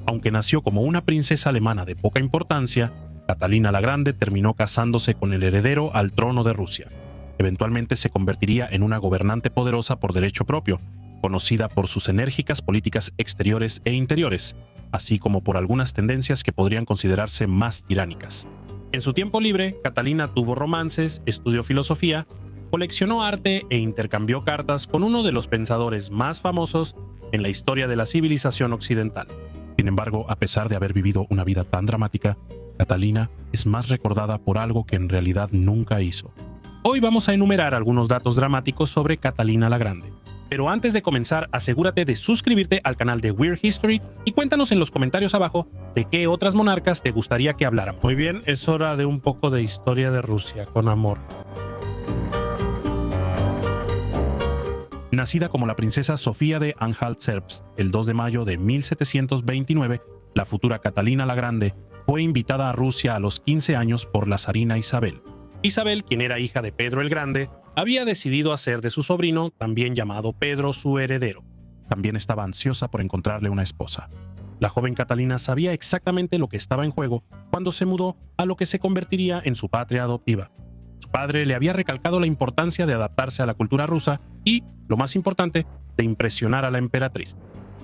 Aunque nació como una princesa alemana de poca importancia, Catalina la Grande terminó casándose con el heredero al trono de Rusia. Eventualmente se convertiría en una gobernante poderosa por derecho propio, conocida por sus enérgicas políticas exteriores e interiores, así como por algunas tendencias que podrían considerarse más tiránicas. En su tiempo libre, Catalina tuvo romances, estudió filosofía, coleccionó arte e intercambió cartas con uno de los pensadores más famosos en la historia de la civilización occidental. Sin embargo, a pesar de haber vivido una vida tan dramática, Catalina es más recordada por algo que en realidad nunca hizo. Hoy vamos a enumerar algunos datos dramáticos sobre Catalina la Grande. Pero antes de comenzar, asegúrate de suscribirte al canal de Weird History y cuéntanos en los comentarios abajo de qué otras monarcas te gustaría que habláramos. Muy bien, es hora de un poco de historia de Rusia, con amor. Nacida como la princesa Sofía de Anhalt-Zerbst el 2 de mayo de 1729, la futura Catalina la Grande fue invitada a Rusia a los 15 años por la zarina Isabel. Isabel, quien era hija de Pedro el Grande, había decidido hacer de su sobrino, también llamado Pedro, su heredero. También estaba ansiosa por encontrarle una esposa. La joven Catalina sabía exactamente lo que estaba en juego cuando se mudó a lo que se convertiría en su patria adoptiva. Su padre le había recalcado la importancia de adaptarse a la cultura rusa y, lo más importante, de impresionar a la emperatriz.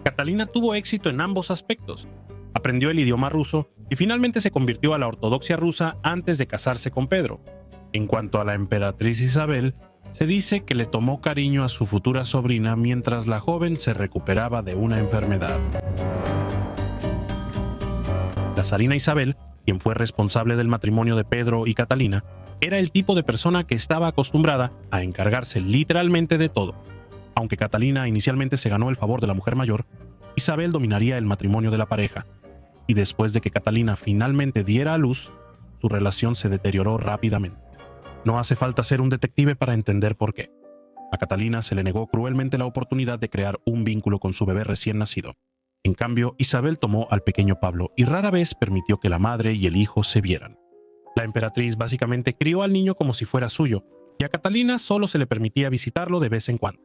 Catalina tuvo éxito en ambos aspectos. Aprendió el idioma ruso y finalmente se convirtió a la ortodoxia rusa antes de casarse con Pedro. En cuanto a la emperatriz Isabel, se dice que le tomó cariño a su futura sobrina mientras la joven se recuperaba de una enfermedad. La zarina Isabel, quien fue responsable del matrimonio de Pedro y Catalina, era el tipo de persona que estaba acostumbrada a encargarse literalmente de todo. Aunque Catalina inicialmente se ganó el favor de la mujer mayor, Isabel dominaría el matrimonio de la pareja, y después de que Catalina finalmente diera a luz, su relación se deterioró rápidamente. No hace falta ser un detective para entender por qué. A Catalina se le negó cruelmente la oportunidad de crear un vínculo con su bebé recién nacido. En cambio, Isabel tomó al pequeño Pablo y rara vez permitió que la madre y el hijo se vieran. La emperatriz básicamente crió al niño como si fuera suyo, y a Catalina solo se le permitía visitarlo de vez en cuando.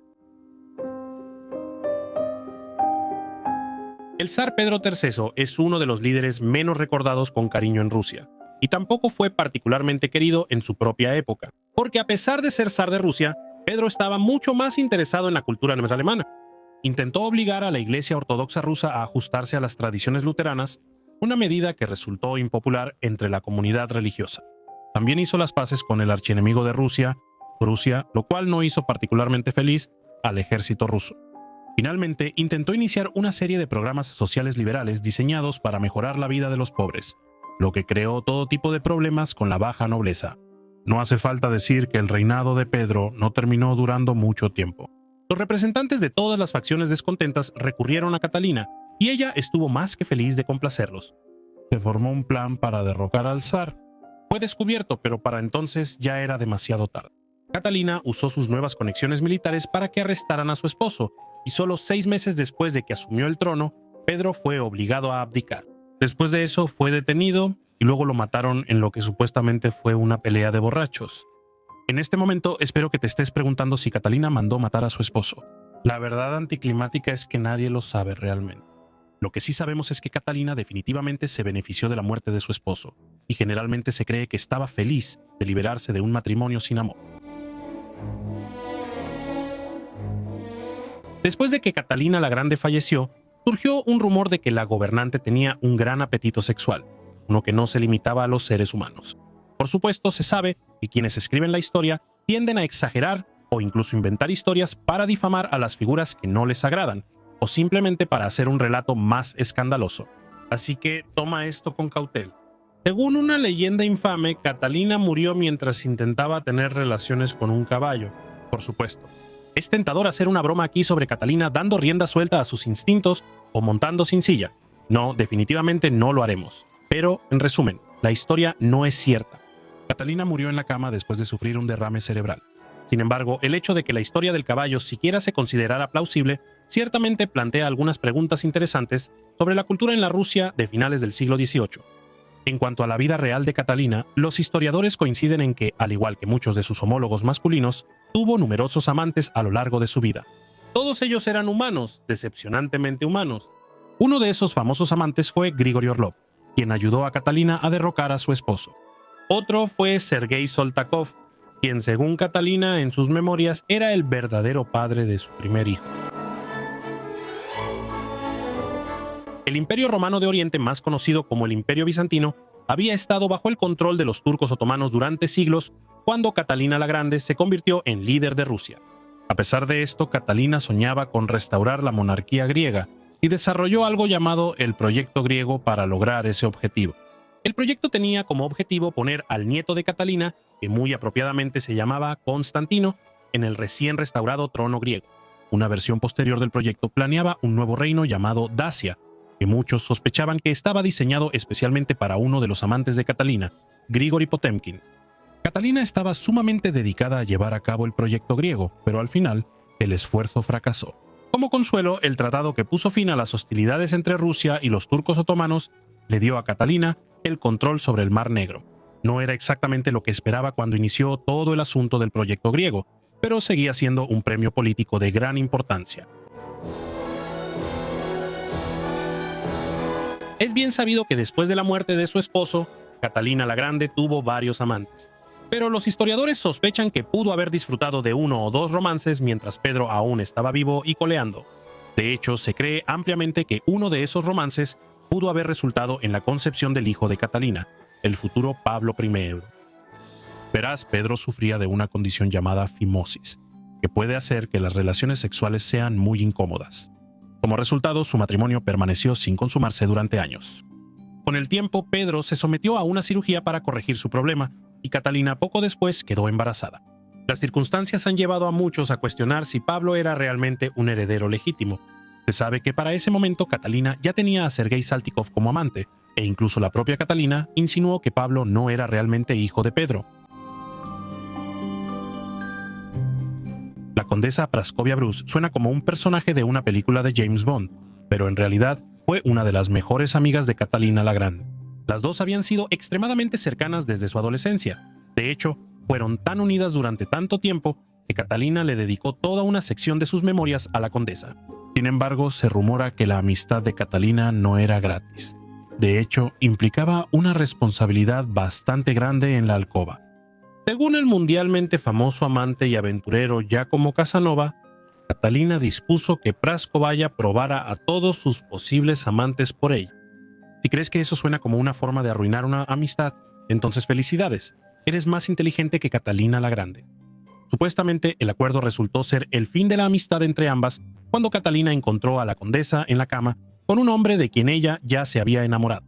El zar Pedro III es uno de los líderes menos recordados con cariño en Rusia, y tampoco fue particularmente querido en su propia época, porque a pesar de ser zar de Rusia, Pedro estaba mucho más interesado en la cultura alemana. Intentó obligar a la Iglesia Ortodoxa rusa a ajustarse a las tradiciones luteranas, una medida que resultó impopular entre la comunidad religiosa. También hizo las paces con el archienemigo de Rusia, Prusia, lo cual no hizo particularmente feliz al ejército ruso. Finalmente, intentó iniciar una serie de programas sociales liberales diseñados para mejorar la vida de los pobres, lo que creó todo tipo de problemas con la baja nobleza. No hace falta decir que el reinado de Pedro no terminó durando mucho tiempo. Los representantes de todas las facciones descontentas recurrieron a Catalina, y ella estuvo más que feliz de complacerlos. Se formó un plan para derrocar al zar. Fue descubierto, pero para entonces ya era demasiado tarde. Catalina usó sus nuevas conexiones militares para que arrestaran a su esposo, y solo 6 meses después de que asumió el trono, Pedro fue obligado a abdicar. Después de eso fue detenido y luego lo mataron en lo que supuestamente fue una pelea de borrachos. En este momento espero que te estés preguntando si Catalina mandó matar a su esposo. La verdad anticlimática es que nadie lo sabe realmente. Lo que sí sabemos es que Catalina definitivamente se benefició de la muerte de su esposo, y generalmente se cree que estaba feliz de liberarse de un matrimonio sin amor. Después de que Catalina la Grande falleció, surgió un rumor de que la gobernante tenía un gran apetito sexual, uno que no se limitaba a los seres humanos. Por supuesto, se sabe que quienes escriben la historia tienden a exagerar o incluso inventar historias para difamar a las figuras que no les agradan, o simplemente para hacer un relato más escandaloso. Así que toma esto con cautela. Según una leyenda infame, Catalina murió mientras intentaba tener relaciones con un caballo. Por supuesto, es tentador hacer una broma aquí sobre Catalina dando rienda suelta a sus instintos o montando sin silla. No, definitivamente no lo haremos. Pero, en resumen, la historia no es cierta. Catalina murió en la cama después de sufrir un derrame cerebral. Sin embargo, el hecho de que la historia del caballo siquiera se considerara plausible ciertamente plantea algunas preguntas interesantes sobre la cultura en la Rusia de finales del siglo XVIII. En cuanto a la vida real de Catalina, los historiadores coinciden en que, al igual que muchos de sus homólogos masculinos, tuvo numerosos amantes a lo largo de su vida. Todos ellos eran humanos, decepcionantemente humanos. Uno de esos famosos amantes fue Grigori Orlov, quien ayudó a Catalina a derrocar a su esposo. Otro fue Sergei Soltakov, quien según Catalina en sus memorias era el verdadero padre de su primer hijo. El Imperio Romano de Oriente, más conocido como el Imperio Bizantino, había estado bajo el control de los turcos otomanos durante siglos cuando Catalina la Grande se convirtió en líder de Rusia. A pesar de esto, Catalina soñaba con restaurar la monarquía griega y desarrolló algo llamado el Proyecto Griego para lograr ese objetivo. El proyecto tenía como objetivo poner al nieto de Catalina, que muy apropiadamente se llamaba Constantino, en el recién restaurado trono griego. Una versión posterior del proyecto planeaba un nuevo reino llamado Dacia, que muchos sospechaban que estaba diseñado especialmente para uno de los amantes de Catalina, Grigori Potemkin. Catalina estaba sumamente dedicada a llevar a cabo el proyecto griego, pero al final, el esfuerzo fracasó. Como consuelo, el tratado que puso fin a las hostilidades entre Rusia y los turcos otomanos le dio a Catalina el control sobre el Mar Negro. No era exactamente lo que esperaba cuando inició todo el asunto del proyecto griego, pero seguía siendo un premio político de gran importancia. Es bien sabido que después de la muerte de su esposo, Catalina la Grande tuvo varios amantes. Pero los historiadores sospechan que pudo haber disfrutado de uno o dos romances mientras Pedro aún estaba vivo y coleando. De hecho, se cree ampliamente que uno de esos romances pudo haber resultado en la concepción del hijo de Catalina, el futuro Pablo I. Verás, Pedro sufría de una condición llamada fimosis, que puede hacer que las relaciones sexuales sean muy incómodas. Como resultado, su matrimonio permaneció sin consumarse durante años. Con el tiempo, Pedro se sometió a una cirugía para corregir su problema, y Catalina poco después quedó embarazada. Las circunstancias han llevado a muchos a cuestionar si Pablo era realmente un heredero legítimo. Se sabe que para ese momento Catalina ya tenía a Sergei Saltykov como amante, e incluso la propia Catalina insinuó que Pablo no era realmente hijo de Pedro. La condesa Praskovia Bruce suena como un personaje de una película de James Bond, pero en realidad fue una de las mejores amigas de Catalina la Grande. Las dos habían sido extremadamente cercanas desde su adolescencia. De hecho, fueron tan unidas durante tanto tiempo que Catalina le dedicó toda una sección de sus memorias a la condesa. Sin embargo, se rumora que la amistad de Catalina no era gratis. De hecho, implicaba una responsabilidad bastante grande en la alcoba. Según el mundialmente famoso amante y aventurero Giacomo Casanova, Catalina dispuso que Praskovaya probara a todos sus posibles amantes por ella. Si crees que eso suena como una forma de arruinar una amistad, entonces felicidades, eres más inteligente que Catalina la Grande. Supuestamente, el acuerdo resultó ser el fin de la amistad entre ambas cuando Catalina encontró a la condesa en la cama con un hombre de quien ella ya se había enamorado.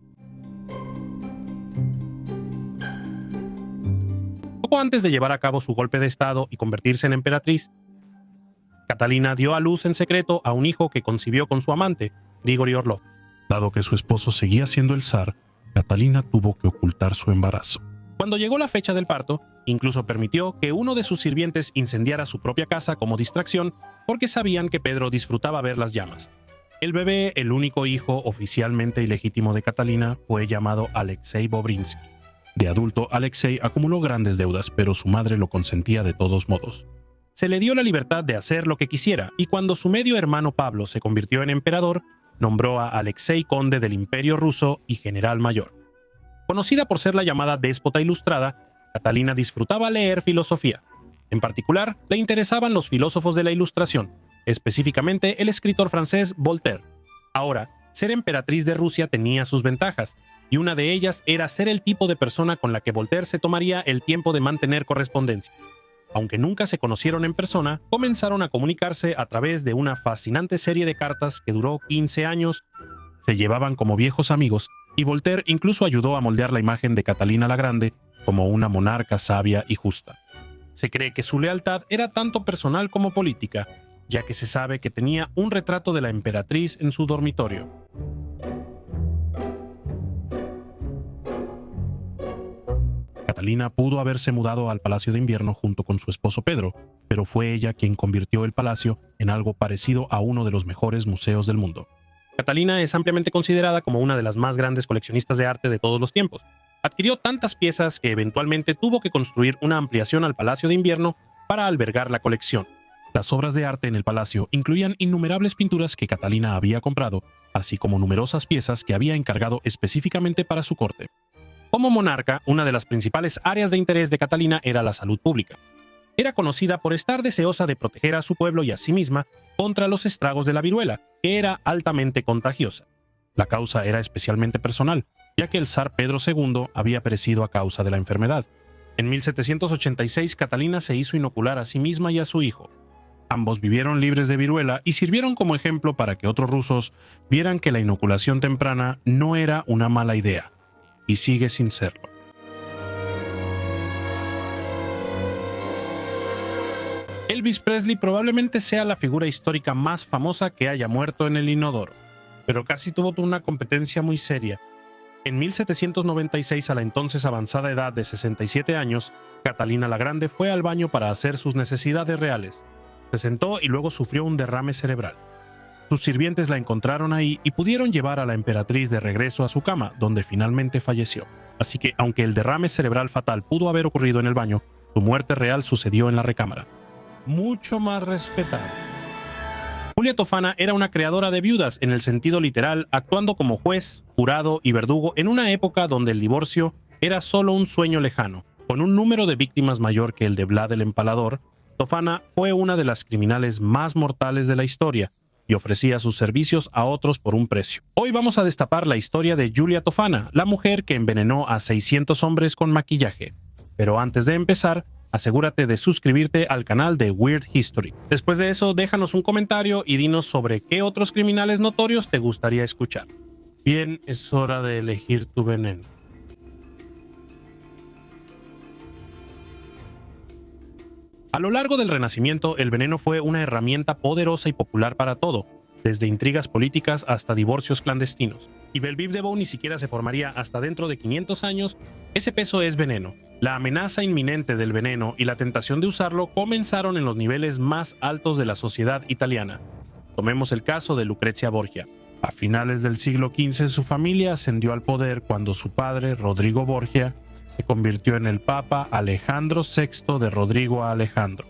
Poco antes de llevar a cabo su golpe de estado y convertirse en emperatriz, Catalina dio a luz en secreto a un hijo que concibió con su amante, Grigori Orlov. Dado que su esposo seguía siendo el zar, Catalina tuvo que ocultar su embarazo. Cuando llegó la fecha del parto, incluso permitió que uno de sus sirvientes incendiara su propia casa como distracción porque sabían que Pedro disfrutaba ver las llamas. El bebé, el único hijo oficialmente ilegítimo de Catalina, fue llamado Alexei Bobrinsky. De adulto, Alexei acumuló grandes deudas, pero su madre lo consentía de todos modos. Se le dio la libertad de hacer lo que quisiera, y cuando su medio hermano Pablo se convirtió en emperador, nombró a Alexei conde del Imperio ruso y general mayor. Conocida por ser la llamada déspota ilustrada, Catalina disfrutaba leer filosofía. En particular, le interesaban los filósofos de la Ilustración, específicamente el escritor francés Voltaire. Ahora, ser emperatriz de Rusia tenía sus ventajas, y una de ellas era ser el tipo de persona con la que Voltaire se tomaría el tiempo de mantener correspondencia. Aunque nunca se conocieron en persona, comenzaron a comunicarse a través de una fascinante serie de cartas que duró 15 años. Se llevaban como viejos amigos, y Voltaire incluso ayudó a moldear la imagen de Catalina la Grande como una monarca sabia y justa. Se cree que su lealtad era tanto personal como política, ya que se sabe que tenía un retrato de la emperatriz en su dormitorio. Catalina pudo haberse mudado al Palacio de Invierno junto con su esposo Pedro, pero fue ella quien convirtió el palacio en algo parecido a uno de los mejores museos del mundo. Catalina es ampliamente considerada como una de las más grandes coleccionistas de arte de todos los tiempos. Adquirió tantas piezas que eventualmente tuvo que construir una ampliación al Palacio de Invierno para albergar la colección. Las obras de arte en el palacio incluían innumerables pinturas que Catalina había comprado así como numerosas piezas que había encargado específicamente para su corte. Como monarca, una de las principales áreas de interés de Catalina era la salud pública. Era conocida por estar deseosa de proteger a su pueblo y a sí misma contra los estragos de la viruela, que era altamente contagiosa. La causa era especialmente personal, ya que el zar Pedro II había perecido a causa de la enfermedad. En 1786, Catalina se hizo inocular a sí misma y a su hijo. Ambos vivieron libres de viruela y sirvieron como ejemplo para que otros rusos vieran que la inoculación temprana no era una mala idea, y sigue sin serlo. Elvis Presley probablemente sea la figura histórica más famosa que haya muerto en el inodoro, pero casi tuvo una competencia muy seria. En 1796, a la entonces avanzada edad de 67 años, Catalina la Grande fue al baño para hacer sus necesidades reales. Se sentó y luego sufrió un derrame cerebral. Sus sirvientes la encontraron ahí y pudieron llevar a la emperatriz de regreso a su cama, donde finalmente falleció. Así que, aunque el derrame cerebral fatal pudo haber ocurrido en el baño, su muerte real sucedió en la recámara. Mucho más respetable. Julia Tofana era una creadora de viudas en el sentido literal, actuando como juez, jurado y verdugo en una época donde el divorcio era solo un sueño lejano. Con un número de víctimas mayor que el de Vlad el Empalador, Tofana fue una de las criminales más mortales de la historia y ofrecía sus servicios a otros por un precio. Hoy vamos a destapar la historia de Julia Tofana, la mujer que envenenó a 600 hombres con maquillaje. Pero antes de empezar, asegúrate de suscribirte al canal de Weird History. Después de eso, déjanos un comentario y dinos sobre qué otros criminales notorios te gustaría escuchar. Bien, es hora de elegir tu veneno. A lo largo del Renacimiento, el veneno fue una herramienta poderosa y popular para todo, desde intrigas políticas hasta divorcios clandestinos. Y Belle-Vive de Bow ni siquiera se formaría hasta dentro de 500 años. Ese peso es veneno. La amenaza inminente del veneno y la tentación de usarlo comenzaron en los niveles más altos de la sociedad italiana. Tomemos el caso de Lucrezia Borgia. A finales del siglo XV, su familia ascendió al poder cuando su padre, Rodrigo Borgia, se convirtió en el Papa Alejandro VI de Rodrigo a Alejandro.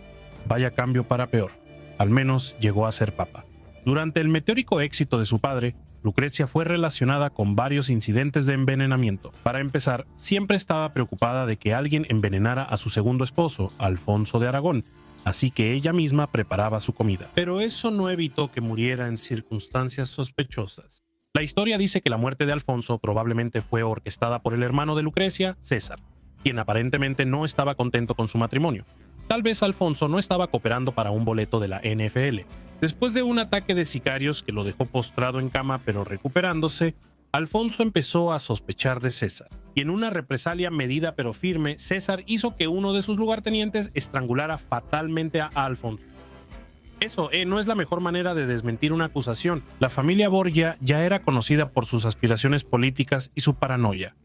Vaya cambio para peor. Al menos llegó a ser papa. Durante el meteórico éxito de su padre, Lucrecia fue relacionada con varios incidentes de envenenamiento. Para empezar, siempre estaba preocupada de que alguien envenenara a su segundo esposo, Alfonso de Aragón, así que ella misma preparaba su comida. Pero eso no evitó que muriera en circunstancias sospechosas. La historia dice que la muerte de Alfonso probablemente fue orquestada por el hermano de Lucrecia, César, quien aparentemente no estaba contento con su matrimonio. Tal vez Alfonso no estaba cooperando para un boleto de la NFL. Después de un ataque de sicarios que lo dejó postrado en cama pero recuperándose, Alfonso empezó a sospechar de César. Y en una represalia medida pero firme, César hizo que uno de sus lugartenientes estrangulara fatalmente a Alfonso. Eso no es la mejor manera de desmentir una acusación. La familia Borgia ya era conocida por sus aspiraciones políticas y su paranoia.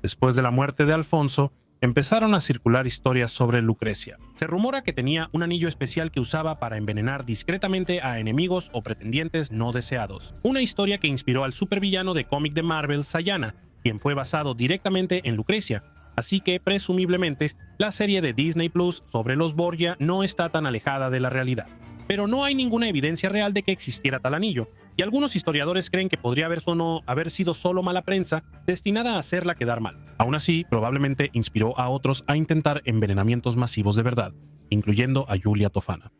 Después de la muerte de Alfonso, empezaron a circular historias sobre Lucrecia. Se rumora que tenía un anillo especial que usaba para envenenar discretamente a enemigos o pretendientes no deseados. Una historia que inspiró al supervillano de cómic de Marvel, Sayana, quien fue basado directamente en Lucrecia. Así que, presumiblemente, la serie de Disney Plus sobre los Borgia no está tan alejada de la realidad. Pero no hay ninguna evidencia real de que existiera tal anillo, y algunos historiadores creen que podría haber sido solo mala prensa destinada a hacerla quedar mal. Aún así, probablemente inspiró a otros a intentar envenenamientos masivos de verdad, incluyendo a Julia Tofana.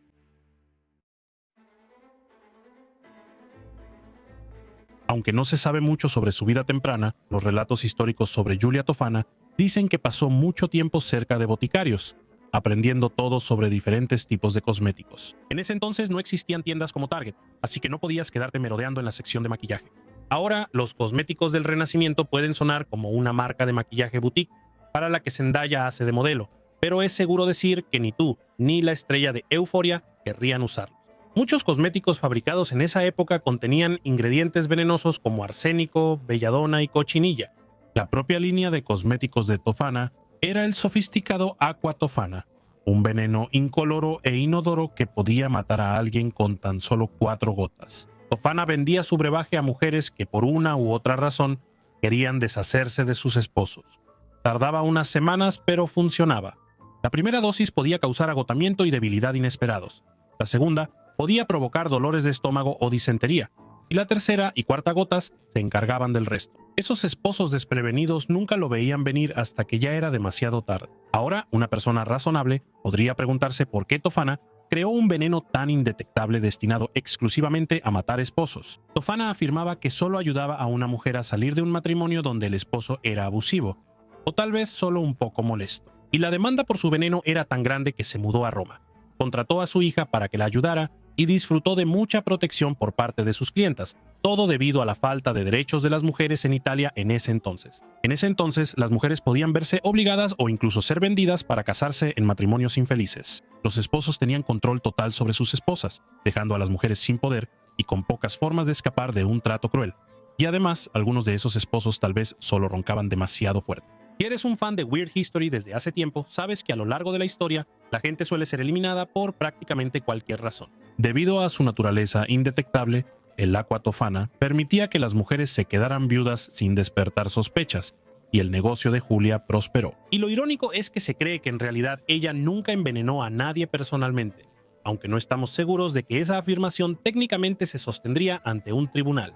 Aunque no se sabe mucho sobre su vida temprana, los relatos históricos sobre Julia Tofana dicen que pasó mucho tiempo cerca de boticarios, aprendiendo todo sobre diferentes tipos de cosméticos. En ese entonces no existían tiendas como Target, así que no podías quedarte merodeando en la sección de maquillaje. Ahora, los cosméticos del Renacimiento pueden sonar como una marca de maquillaje boutique para la que Zendaya hace de modelo, pero es seguro decir que ni tú ni la estrella de Euphoria querrían usarlos. Muchos cosméticos fabricados en esa época contenían ingredientes venenosos como arsénico, belladona y cochinilla. La propia línea de cosméticos de Tofana era el sofisticado Aqua Tofana, un veneno incoloro e inodoro que podía matar a alguien con tan solo 4 gotas. Tofana vendía su brebaje a mujeres que por una u otra razón querían deshacerse de sus esposos. Tardaba unas semanas, pero funcionaba. La primera dosis podía causar agotamiento y debilidad inesperados. La segunda podía provocar dolores de estómago o disentería. y la tercera y cuarta gotas se encargaban del resto. Esos esposos desprevenidos nunca lo veían venir hasta que ya era demasiado tarde. Ahora, una persona razonable podría preguntarse por qué Tofana creó un veneno tan indetectable destinado exclusivamente a matar esposos. Tofana afirmaba que solo ayudaba a una mujer a salir de un matrimonio donde el esposo era abusivo, o tal vez solo un poco molesto. Y la demanda por su veneno era tan grande que se mudó a Roma. Contrató a su hija para que la ayudara y disfrutó de mucha protección por parte de sus clientas, todo debido a la falta de derechos de las mujeres en Italia en ese entonces. En ese entonces, las mujeres podían verse obligadas o incluso ser vendidas para casarse en matrimonios infelices. Los esposos tenían control total sobre sus esposas, dejando a las mujeres sin poder y con pocas formas de escapar de un trato cruel. Y además, algunos de esos esposos tal vez solo roncaban demasiado fuerte. Si eres un fan de Weird History desde hace tiempo, sabes que a lo largo de la historia, la gente suele ser eliminada por prácticamente cualquier razón. Debido a su naturaleza indetectable, el Aqua Tofana permitía que las mujeres se quedaran viudas sin despertar sospechas, y el negocio de Julia prosperó. Y lo irónico es que se cree que en realidad ella nunca envenenó a nadie personalmente, aunque no estamos seguros de que esa afirmación técnicamente se sostendría ante un tribunal.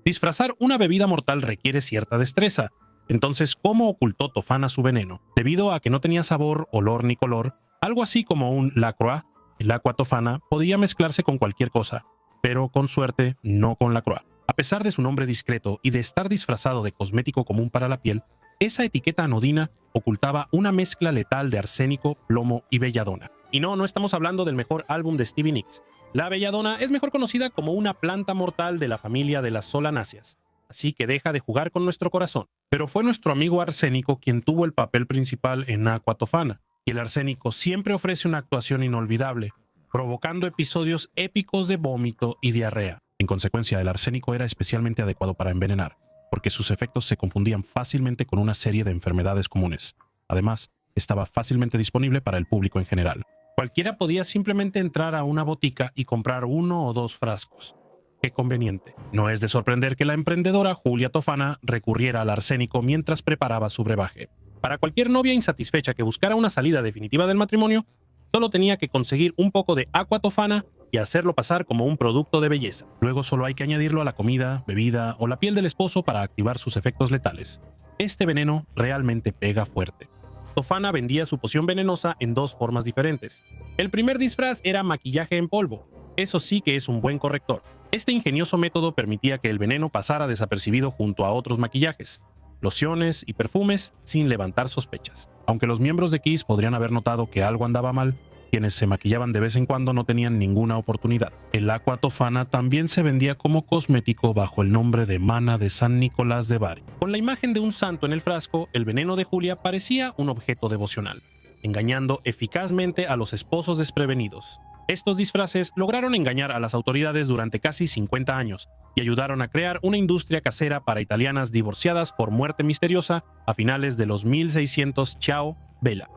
Disfrazar una bebida mortal requiere cierta destreza. Entonces, ¿cómo ocultó Tofana su veneno? Debido a que no tenía sabor, olor ni color, algo así como un Lacroix, el Aqua Tofana podía mezclarse con cualquier cosa, pero con suerte no con Lacroix. A pesar de su nombre discreto y de estar disfrazado de cosmético común para la piel, esa etiqueta anodina ocultaba una mezcla letal de arsénico, plomo y belladona. Y no estamos hablando del mejor álbum de Stevie Nicks. La belladona es mejor conocida como una planta mortal de la familia de las solanáceas, así que deja de jugar con nuestro corazón. Pero fue nuestro amigo arsénico quien tuvo el papel principal en Aqua Tofana, y el arsénico siempre ofrece una actuación inolvidable, provocando episodios épicos de vómito y diarrea. En consecuencia, el arsénico era especialmente adecuado para envenenar, porque sus efectos se confundían fácilmente con una serie de enfermedades comunes. Además, estaba fácilmente disponible para el público en general. Cualquiera podía simplemente entrar a una botica y comprar 1 o 2 frascos. Qué conveniente. No es de sorprender que la emprendedora Julia Tofana recurriera al arsénico mientras preparaba su brebaje. Para cualquier novia insatisfecha que buscara una salida definitiva del matrimonio, solo tenía que conseguir un poco de Aqua Tofana y hacerlo pasar como un producto de belleza. Luego solo hay que añadirlo a la comida, bebida o la piel del esposo para activar sus efectos letales. Este veneno realmente pega fuerte. Tofana vendía su poción venenosa en 2 formas diferentes. El primer disfraz era maquillaje en polvo. Eso sí que es un buen corrector. Este ingenioso método permitía que el veneno pasara desapercibido junto a otros maquillajes, lociones y perfumes sin levantar sospechas. Aunque los miembros de Kiss podrían haber notado que algo andaba mal, quienes se maquillaban de vez en cuando no tenían ninguna oportunidad. El Aqua Tofana también se vendía como cosmético bajo el nombre de Mana de San Nicolás de Bari. Con la imagen de un santo en el frasco, el veneno de Julia parecía un objeto devocional, engañando eficazmente a los esposos desprevenidos. Estos disfraces lograron engañar a las autoridades durante casi 50 años y ayudaron a crear una industria casera para italianas divorciadas por muerte misteriosa a finales de los 1600. Ciao, Bella.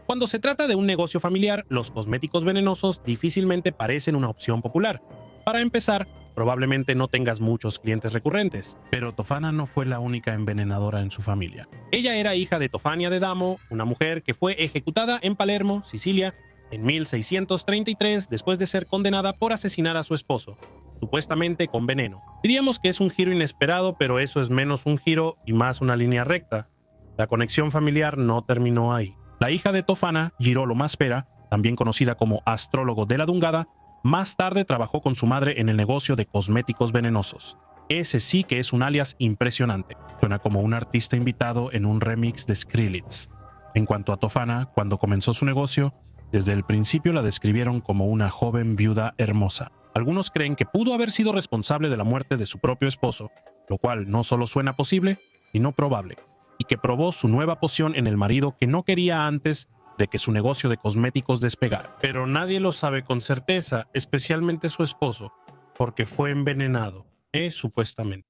Cuando se trata de un negocio familiar, los cosméticos venenosos difícilmente parecen una opción popular. Para empezar, probablemente no tengas muchos clientes recurrentes, pero Tofana no fue la única envenenadora en su familia. Ella era hija de Tofania de Damo, una mujer que fue ejecutada en Palermo, Sicilia, en 1633 después de ser condenada por asesinar a su esposo, supuestamente con veneno. Diríamos que es un giro inesperado, pero eso es menos un giro y más una línea recta. La conexión familiar no terminó ahí. La hija de Tofana, Girolamo Maspera, también conocida como astrólogo de la Dungada, más tarde trabajó con su madre en el negocio de cosméticos venenosos. Ese sí que es un alias impresionante. Suena como un artista invitado en un remix de Skrillex. En cuanto a Tofana, cuando comenzó su negocio, desde el principio la describieron como una joven viuda hermosa. Algunos creen que pudo haber sido responsable de la muerte de su propio esposo, lo cual no solo suena posible, sino probable, y que probó su nueva poción en el marido que no quería antes de que su negocio de cosméticos despegara. Pero nadie lo sabe con certeza, especialmente su esposo, porque fue envenenado, supuestamente.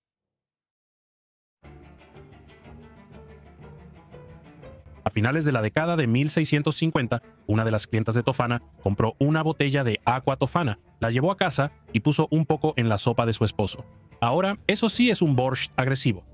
A finales de la década de 1650, una de las clientas de Tofana compró una botella de Aqua Tofana, la llevó a casa y puso un poco en la sopa de su esposo. Ahora, eso sí es un borscht agresivo.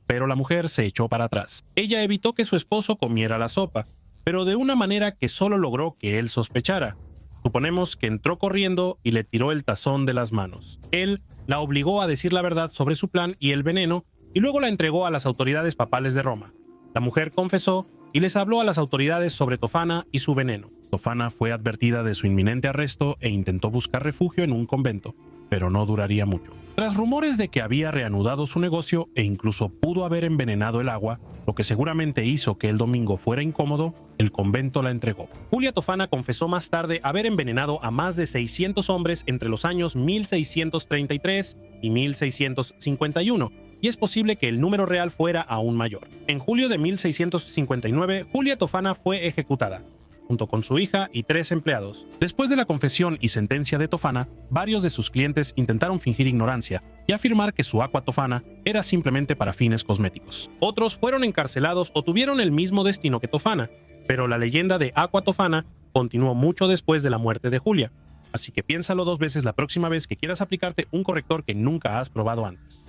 pero la mujer se echó para atrás. Ella evitó que su esposo comiera la sopa, pero de una manera que solo logró que él sospechara. Suponemos que entró corriendo y le tiró el tazón de las manos. Él la obligó a decir la verdad sobre su plan y el veneno, y luego la entregó a las autoridades papales de Roma. La mujer confesó y les habló a las autoridades sobre Tofana y su veneno. Tofana fue advertida de su inminente arresto e intentó buscar refugio en un convento, pero no duraría mucho. Tras rumores de que había reanudado su negocio e incluso pudo haber envenenado el agua, lo que seguramente hizo que el domingo fuera incómodo, el convento la entregó. Julia Tofana confesó más tarde haber envenenado a más de 600 hombres entre los años 1633 y 1651, y es posible que el número real fuera aún mayor. En julio de 1659, Julia Tofana fue ejecutada, junto con su hija y 3 empleados. Después de la confesión y sentencia de Tofana, varios de sus clientes intentaron fingir ignorancia y afirmar que su agua Tofana era simplemente para fines cosméticos. Otros fueron encarcelados o tuvieron el mismo destino que Tofana, pero la leyenda de Aqua Tofana continuó mucho después de la muerte de Julia, así que piénsalo 2 veces la próxima vez que quieras aplicarte un corrector que nunca has probado antes.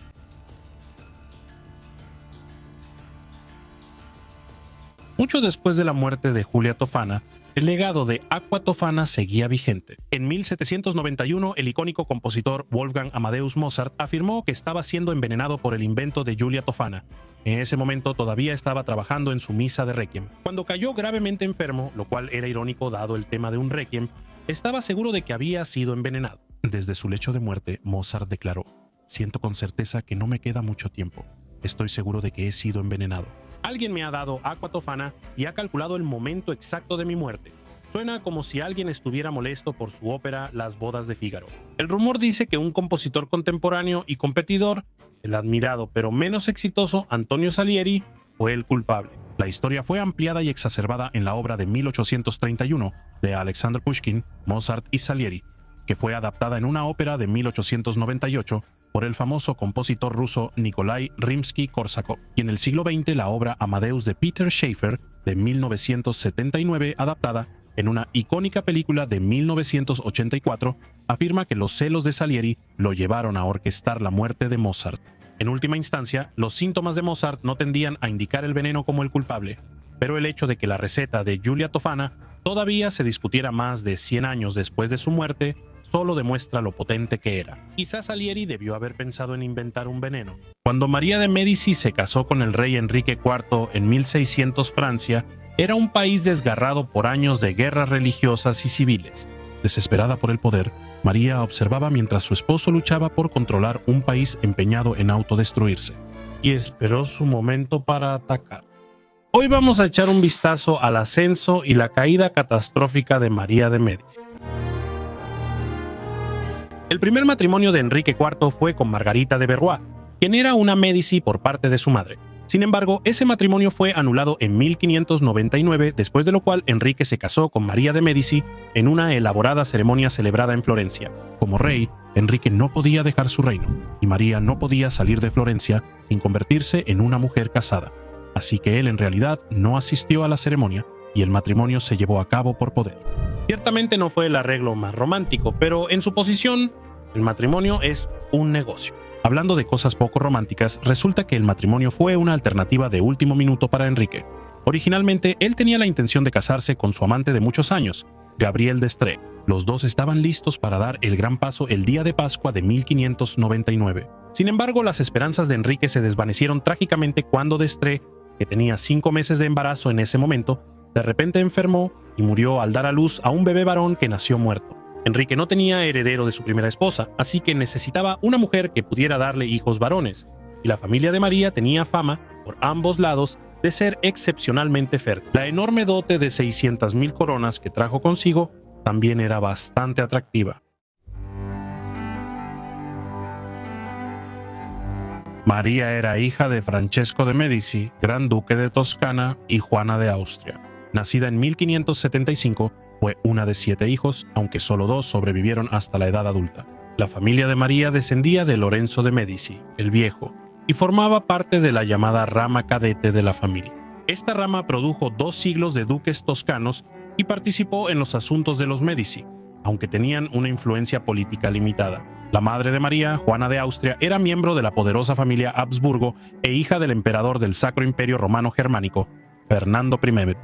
Mucho después de la muerte de Julia Tofana, el legado de Aqua Tofana seguía vigente. En 1791, el icónico compositor Wolfgang Amadeus Mozart afirmó que estaba siendo envenenado por el invento de Julia Tofana. En ese momento todavía estaba trabajando en su misa de Requiem. Cuando cayó gravemente enfermo, lo cual era irónico dado el tema de un Requiem, estaba seguro de que había sido envenenado. Desde su lecho de muerte, Mozart declaró: "Siento con certeza que no me queda mucho tiempo. Estoy seguro de que he sido envenenado. Alguien me ha dado Aqua Tofana y ha calculado el momento exacto de mi muerte. Suena como si alguien estuviera molesto por su ópera Las bodas de Fígaro". El rumor dice que un compositor contemporáneo y competidor, el admirado pero menos exitoso Antonio Salieri, fue el culpable. La historia fue ampliada y exacerbada en la obra de 1831 de Alexander Pushkin, Mozart y Salieri, que fue adaptada en una ópera de 1898 por el famoso compositor ruso Nikolai Rimsky-Korsakov, y en el siglo XX la obra Amadeus de Peter Shaffer de 1979, adaptada en una icónica película de 1984, afirma que los celos de Salieri lo llevaron a orquestar la muerte de Mozart. En última instancia, los síntomas de Mozart no tendían a indicar el veneno como el culpable, pero el hecho de que la receta de Julia Tofana todavía se discutiera más de 100 años después de su muerte solo demuestra lo potente que era. Quizás Salieri debió haber pensado en inventar un veneno. Cuando María de Médici se casó con el rey Enrique IV en 1600, Francia era un país desgarrado por años de guerras religiosas y civiles. Desesperada por el poder, María observaba mientras su esposo luchaba por controlar un país empeñado en autodestruirse, y esperó su momento para atacar. Hoy vamos a echar un vistazo al ascenso y la caída catastrófica de María de Médici. El primer matrimonio de Enrique IV fue con Margarita de Valois, quien era una Médici por parte de su madre. Sin embargo, ese matrimonio fue anulado en 1599, después de lo cual Enrique se casó con María de Médici en una elaborada ceremonia celebrada en Florencia. Como rey, Enrique no podía dejar su reino, y María no podía salir de Florencia sin convertirse en una mujer casada. Así que él en realidad no asistió a la ceremonia, y el matrimonio se llevó a cabo por poder. Ciertamente no fue el arreglo más romántico, pero en su posición, el matrimonio es un negocio. Hablando de cosas poco románticas, resulta que el matrimonio fue una alternativa de último minuto para Enrique. Originalmente, él tenía la intención de casarse con su amante de muchos años, Gabriel d'Estrées. Los dos estaban listos para dar el gran paso el día de Pascua de 1599. Sin embargo, las esperanzas de Enrique se desvanecieron trágicamente cuando d'Estrées, que tenía 5 meses de embarazo en ese momento, de repente enfermó y murió al dar a luz a un bebé varón que nació muerto. Enrique no tenía heredero de su primera esposa, así que necesitaba una mujer que pudiera darle hijos varones, y la familia de María tenía fama, por ambos lados, de ser excepcionalmente fértil. La enorme dote de 600.000 coronas que trajo consigo también era bastante atractiva. María era hija de Francesco de Médici, gran duque de Toscana, y Juana de Austria. Nacida en 1575, fue una de 7 hijos, aunque solo 2 sobrevivieron hasta la edad adulta. La familia de María descendía de Lorenzo de Médici, el Viejo, y formaba parte de la llamada rama cadete de la familia. Esta rama produjo 2 siglos de duques toscanos y participó en los asuntos de los Médici, aunque tenían una influencia política limitada. La madre de María, Juana de Austria, era miembro de la poderosa familia Habsburgo e hija del emperador del Sacro Imperio Romano Germánico, Fernando I.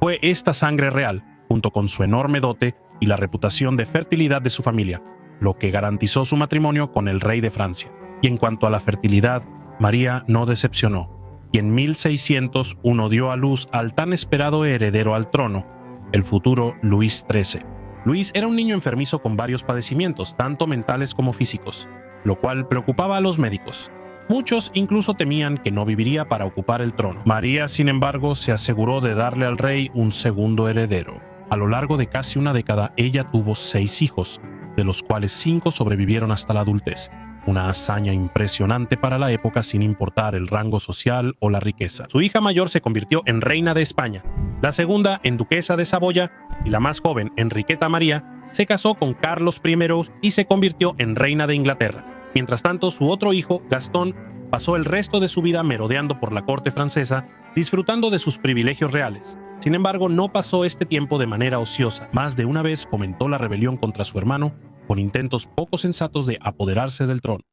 Fue esta sangre real, junto con su enorme dote y la reputación de fertilidad de su familia, lo que garantizó su matrimonio con el rey de Francia. Y en cuanto a la fertilidad, María no decepcionó, y en 1601 dio a luz al tan esperado heredero al trono, el futuro Luis XIII. Luis era un niño enfermizo con varios padecimientos, tanto mentales como físicos, lo cual preocupaba a los médicos. Muchos incluso temían que no viviría para ocupar el trono. María, sin embargo, se aseguró de darle al rey un segundo heredero. A lo largo de casi una década, ella tuvo 6 hijos, de los cuales 5 sobrevivieron hasta la adultez. Una hazaña impresionante para la época sin importar el rango social o la riqueza. Su hija mayor se convirtió en reina de España, la segunda en duquesa de Saboya y la más joven, Enriqueta María, se casó con Carlos I y se convirtió en reina de Inglaterra. Mientras tanto, su otro hijo, Gastón, pasó el resto de su vida merodeando por la corte francesa, disfrutando de sus privilegios reales. Sin embargo, no pasó este tiempo de manera ociosa. Más de una vez fomentó la rebelión contra su hermano, con intentos poco sensatos de apoderarse del trono.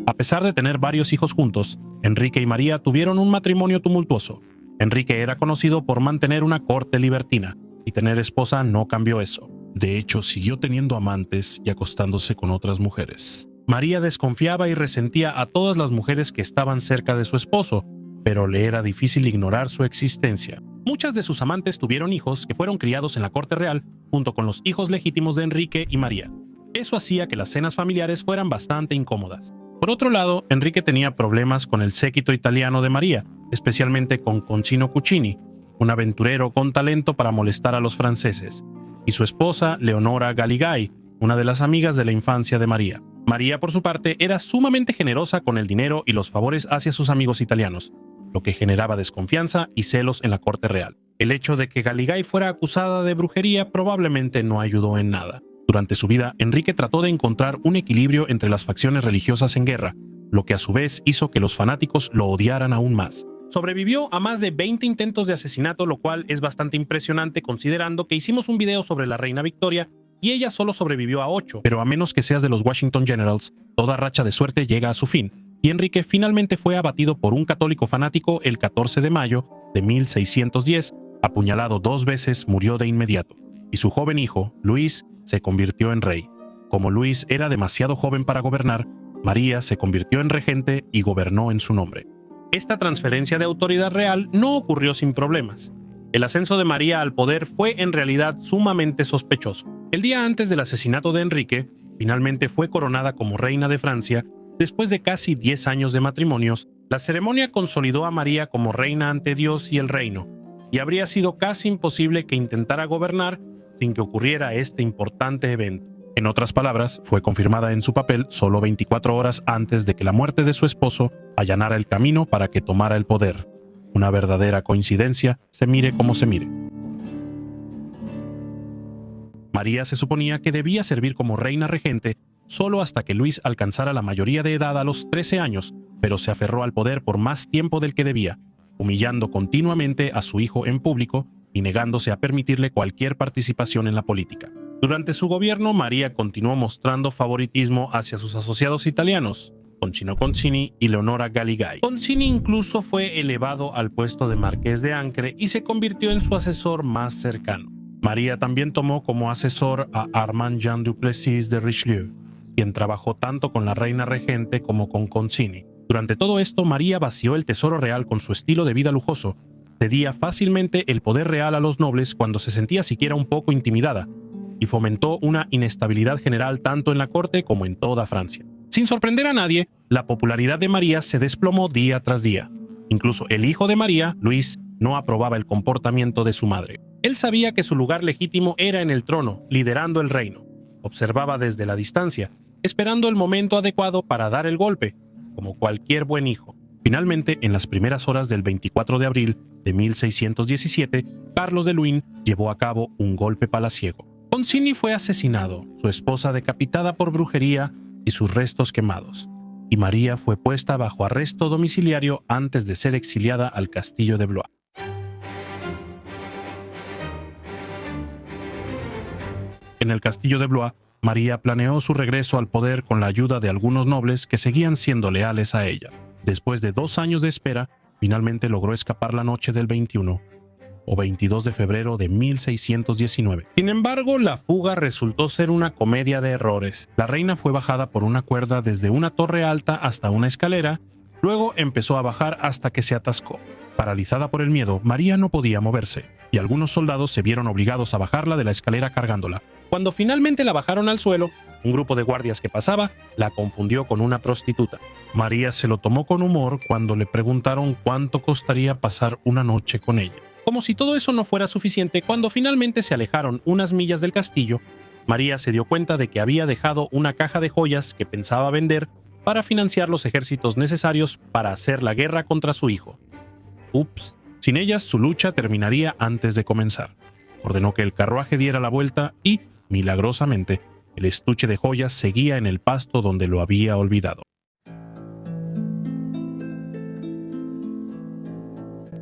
A pesar de tener varios hijos juntos, Enrique y María tuvieron un matrimonio tumultuoso. Enrique era conocido por mantener una corte libertina, y tener esposa no cambió eso. De hecho, siguió teniendo amantes y acostándose con otras mujeres. María desconfiaba y resentía a todas las mujeres que estaban cerca de su esposo, pero le era difícil ignorar su existencia. Muchas de sus amantes tuvieron hijos que fueron criados en la corte real, junto con los hijos legítimos de Enrique y María. Eso hacía que las cenas familiares fueran bastante incómodas. Por otro lado, Enrique tenía problemas con el séquito italiano de María, especialmente con Concino Cucini, un aventurero con talento para molestar a los franceses, y su esposa, Leonora Galigai, una de las amigas de la infancia de María. María, por su parte, era sumamente generosa con el dinero y los favores hacia sus amigos italianos, lo que generaba desconfianza y celos en la corte real. El hecho de que Galigai fuera acusada de brujería probablemente no ayudó en nada. Durante su vida, Enrique trató de encontrar un equilibrio entre las facciones religiosas en guerra, lo que a su vez hizo que los fanáticos lo odiaran aún más. Sobrevivió a más de 20 intentos de asesinato, lo cual es bastante impresionante considerando que hicimos un video sobre la reina Victoria y ella solo sobrevivió a 8. Pero a menos que seas de los Washington Generals, toda racha de suerte llega a su fin, y Enrique finalmente fue abatido por un católico fanático el 14 de mayo de 1610, apuñalado 2 veces, murió de inmediato, y su joven hijo, Luis, se convirtió en rey. Como Luis era demasiado joven para gobernar, María se convirtió en regente y gobernó en su nombre. Esta transferencia de autoridad real no ocurrió sin problemas. El ascenso de María al poder fue en realidad sumamente sospechoso. El día antes del asesinato de Enrique, finalmente fue coronada como reina de Francia. Después de casi 10 años de matrimonios, la ceremonia consolidó a María como reina ante Dios y el reino, y habría sido casi imposible que intentara gobernar sin que ocurriera este importante evento. En otras palabras, fue confirmada en su papel solo 24 horas antes de que la muerte de su esposo allanara el camino para que tomara el poder. Una verdadera coincidencia, se mire como se mire. María se suponía que debía servir como reina regente solo hasta que Luis alcanzara la mayoría de edad a los 13 años, pero se aferró al poder por más tiempo del que debía, humillando continuamente a su hijo en público y negándose a permitirle cualquier participación en la política. Durante su gobierno, María continuó mostrando favoritismo hacia sus asociados italianos, Concino Concini y Leonora Galigai. Concini incluso fue elevado al puesto de marqués de Ancre y se convirtió en su asesor más cercano. María también tomó como asesor a Armand Jean Duplessis de Richelieu, quien trabajó tanto con la reina regente como con Concini. Durante todo esto, María vació el tesoro real con su estilo de vida lujoso, cedía fácilmente el poder real a los nobles cuando se sentía siquiera un poco intimidada, y fomentó una inestabilidad general tanto en la corte como en toda Francia. Sin sorprender a nadie, la popularidad de María se desplomó día tras día. Incluso el hijo de María, Luis, no aprobaba el comportamiento de su madre. Él sabía que su lugar legítimo era en el trono, liderando el reino. Observaba desde la distancia, esperando el momento adecuado para dar el golpe, como cualquier buen hijo. Finalmente, en las primeras horas del 24 de abril de 1617, Carlos de Luynes llevó a cabo un golpe palaciego. Concini fue asesinado, su esposa decapitada por brujería y sus restos quemados, y María fue puesta bajo arresto domiciliario antes de ser exiliada al castillo de Blois. En el castillo de Blois, María planeó su regreso al poder con la ayuda de algunos nobles que seguían siendo leales a ella. Después de 2 años de espera, finalmente logró escapar la noche del 21 o 22 de febrero de 1619. Sin embargo, la fuga resultó ser una comedia de errores. La reina fue bajada por una cuerda desde una torre alta hasta una escalera, luego empezó a bajar hasta que se atascó. Paralizada por el miedo, María no podía moverse, y algunos soldados se vieron obligados a bajarla de la escalera cargándola. Cuando finalmente la bajaron al suelo, un grupo de guardias que pasaba la confundió con una prostituta. María se lo tomó con humor cuando le preguntaron cuánto costaría pasar una noche con ella. Como si todo eso no fuera suficiente, cuando finalmente se alejaron unas millas del castillo, María se dio cuenta de que había dejado una caja de joyas que pensaba vender para financiar los ejércitos necesarios para hacer la guerra contra su hijo. Ups, sin ellas su lucha terminaría antes de comenzar. Ordenó que el carruaje diera la vuelta y, milagrosamente, el estuche de joyas seguía en el pasto donde lo había olvidado.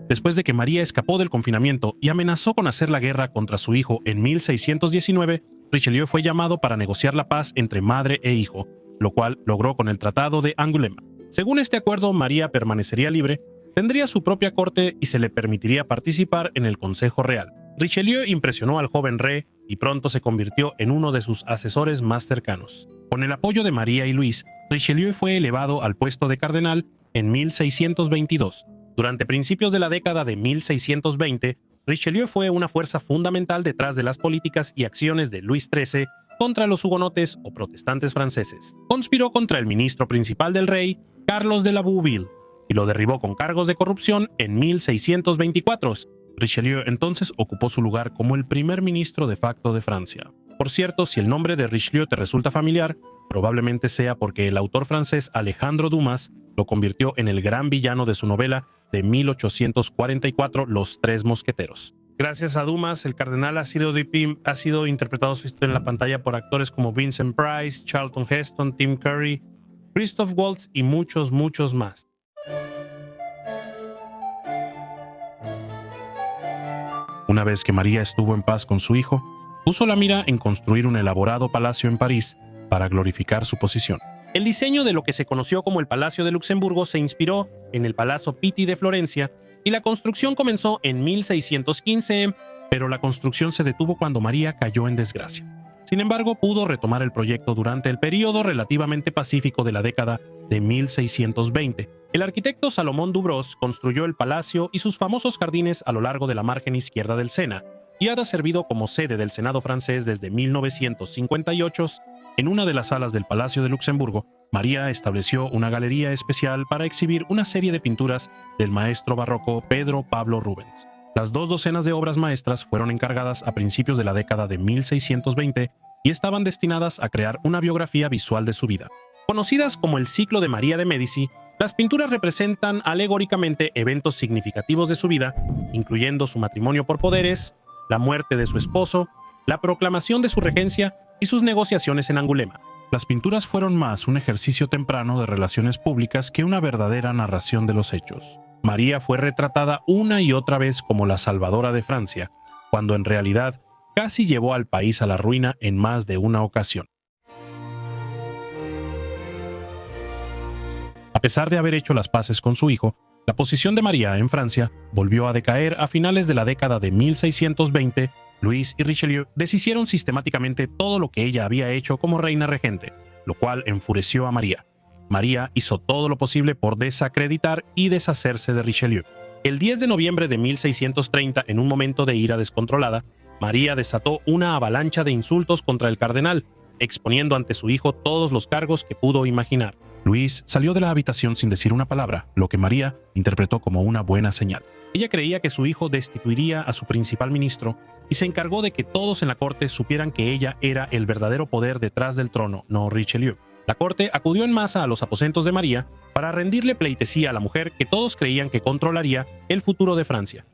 Después de que María escapó del confinamiento y amenazó con hacer la guerra contra su hijo en 1619, Richelieu fue llamado para negociar la paz entre madre e hijo, lo cual logró con el Tratado de Angoulême. Según este acuerdo, María permanecería libre, tendría su propia corte y se le permitiría participar en el Consejo Real. Richelieu impresionó al joven rey y pronto se convirtió en uno de sus asesores más cercanos. Con el apoyo de María y Luis, Richelieu fue elevado al puesto de cardenal en 1622. Durante principios de la década de 1620, Richelieu fue una fuerza fundamental detrás de las políticas y acciones de Luis XIII contra los hugonotes o protestantes franceses. Conspiró contra el ministro principal del rey, Carlos de la Bouville, y lo derribó con cargos de corrupción en 1624. Richelieu entonces ocupó su lugar como el primer ministro de facto de Francia. Por cierto, si el nombre de Richelieu te resulta familiar, probablemente sea porque el autor francés Alejandro Dumas lo convirtió en el gran villano de su novela de 1844, Los Tres Mosqueteros. Gracias a Dumas, el cardenal ha sido interpretado en la pantalla por actores como Vincent Price, Charlton Heston, Tim Curry, Christoph Waltz y muchos más. Una vez que María estuvo en paz con su hijo, puso la mira en construir un elaborado palacio en París para glorificar su posición. El diseño de lo que se conoció como el Palacio de Luxemburgo se inspiró en el Palazzo Pitti de Florencia y la construcción comenzó en 1615, pero la construcción se detuvo cuando María cayó en desgracia. Sin embargo, pudo retomar el proyecto durante el período relativamente pacífico de la década de 1620. El arquitecto Salomón Dubros construyó el palacio y sus famosos jardines a lo largo de la margen izquierda del Sena, y ha servido como sede del Senado francés desde 1958. En una de las salas del Palacio de Luxemburgo, María estableció una galería especial para exhibir una serie de pinturas del maestro barroco Pedro Pablo Rubens. Las 2 docenas de obras maestras fueron encargadas a principios de la década de 1620 y estaban destinadas a crear una biografía visual de su vida. Conocidas como el ciclo de María de Médici, las pinturas representan alegóricamente eventos significativos de su vida, incluyendo su matrimonio por poderes, la muerte de su esposo, la proclamación de su regencia y sus negociaciones en Angulema. Las pinturas fueron más un ejercicio temprano de relaciones públicas que una verdadera narración de los hechos. María fue retratada una y otra vez como la salvadora de Francia, cuando en realidad casi llevó al país a la ruina en más de una ocasión. A pesar de haber hecho las paces con su hijo, la posición de María en Francia volvió a decaer a finales de la década de 1620. Luis y Richelieu deshicieron sistemáticamente todo lo que ella había hecho como reina regente, lo cual enfureció a María. María hizo todo lo posible por desacreditar y deshacerse de Richelieu. El 10 de noviembre de 1630, en un momento de ira descontrolada, María desató una avalancha de insultos contra el cardenal, exponiendo ante su hijo todos los cargos que pudo imaginar. Luis salió de la habitación sin decir una palabra, lo que María interpretó como una buena señal. Ella creía que su hijo destituiría a su principal ministro y se encargó de que todos en la corte supieran que ella era el verdadero poder detrás del trono, no Richelieu. La corte acudió en masa a los aposentos de María para rendirle pleitesía a la mujer que todos creían que controlaría el futuro de Francia.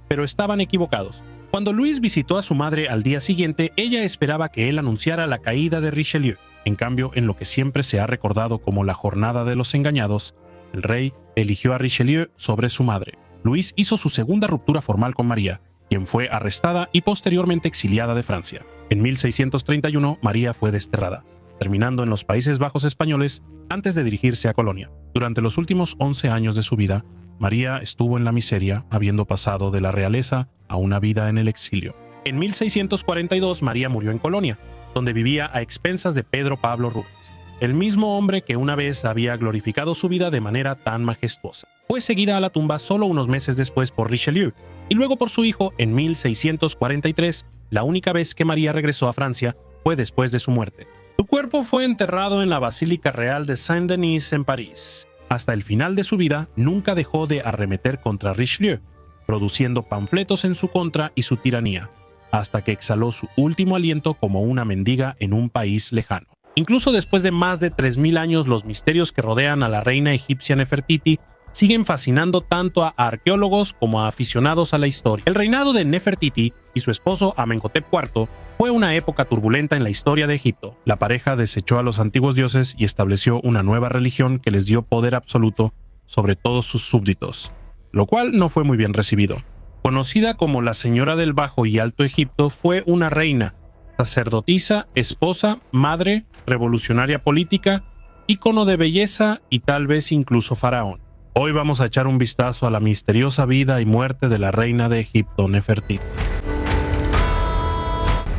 Pero estaban equivocados. Cuando Luis visitó a su madre al día siguiente, ella esperaba que él anunciara la caída de Richelieu. En cambio, en lo que siempre se ha recordado como la Jornada de los Engañados, el rey eligió a Richelieu sobre su madre. Luis hizo su segunda ruptura formal con María, quien fue arrestada y posteriormente exiliada de Francia. En 1631, María fue desterrada, terminando en los Países Bajos españoles antes de dirigirse a Colonia. Durante los últimos 11 años de su vida, María estuvo en la miseria, habiendo pasado de la realeza a una vida en el exilio. En 1642, María murió en Colonia, donde vivía a expensas de Pedro Pablo Rubens, el mismo hombre que una vez había glorificado su vida de manera tan majestuosa. Fue seguida a la tumba solo unos meses después por Richelieu, y luego por su hijo en 1643. La única vez que María regresó a Francia fue después de su muerte. Su cuerpo fue enterrado en la Basílica Real de Saint-Denis en París. Hasta el final de su vida, nunca dejó de arremeter contra Richelieu, produciendo panfletos en su contra y su tiranía, hasta que exhaló su último aliento como una mendiga en un país lejano. Incluso después de más de 3000 años, los misterios que rodean a la reina egipcia Nefertiti siguen fascinando tanto a arqueólogos como a aficionados a la historia. El reinado de Nefertiti y su esposo Amenhotep IV fue una época turbulenta en la historia de Egipto. La pareja desechó a los antiguos dioses y estableció una nueva religión que les dio poder absoluto sobre todos sus súbditos, lo cual no fue muy bien recibido. Conocida como la Señora del Bajo y Alto Egipto, fue una reina, sacerdotisa, esposa, madre, revolucionaria política, ícono de belleza y tal vez incluso faraón. Hoy vamos a echar un vistazo a la misteriosa vida y muerte de la reina de Egipto, Nefertiti.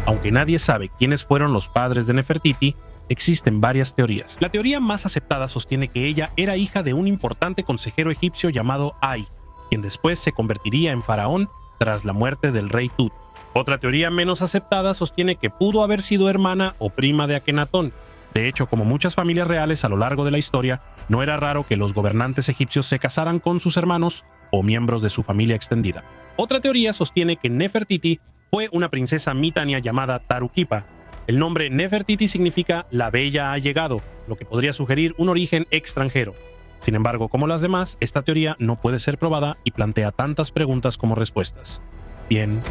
Aunque nadie sabe quiénes fueron los padres de Nefertiti, existen varias teorías. La teoría más aceptada sostiene que ella era hija de un importante consejero egipcio llamado Ay, quien después se convertiría en faraón tras la muerte del rey Tut. Otra teoría menos aceptada sostiene que pudo haber sido hermana o prima de Akenatón. De hecho, como muchas familias reales a lo largo de la historia, no era raro que los gobernantes egipcios se casaran con sus hermanos o miembros de su familia extendida. Otra teoría sostiene que Nefertiti fue una princesa mitania llamada Tarukipa. El nombre Nefertiti significa la bella ha llegado, lo que podría sugerir un origen extranjero. Sin embargo, como las demás, esta teoría no puede ser probada y plantea tantas preguntas como respuestas. Bien.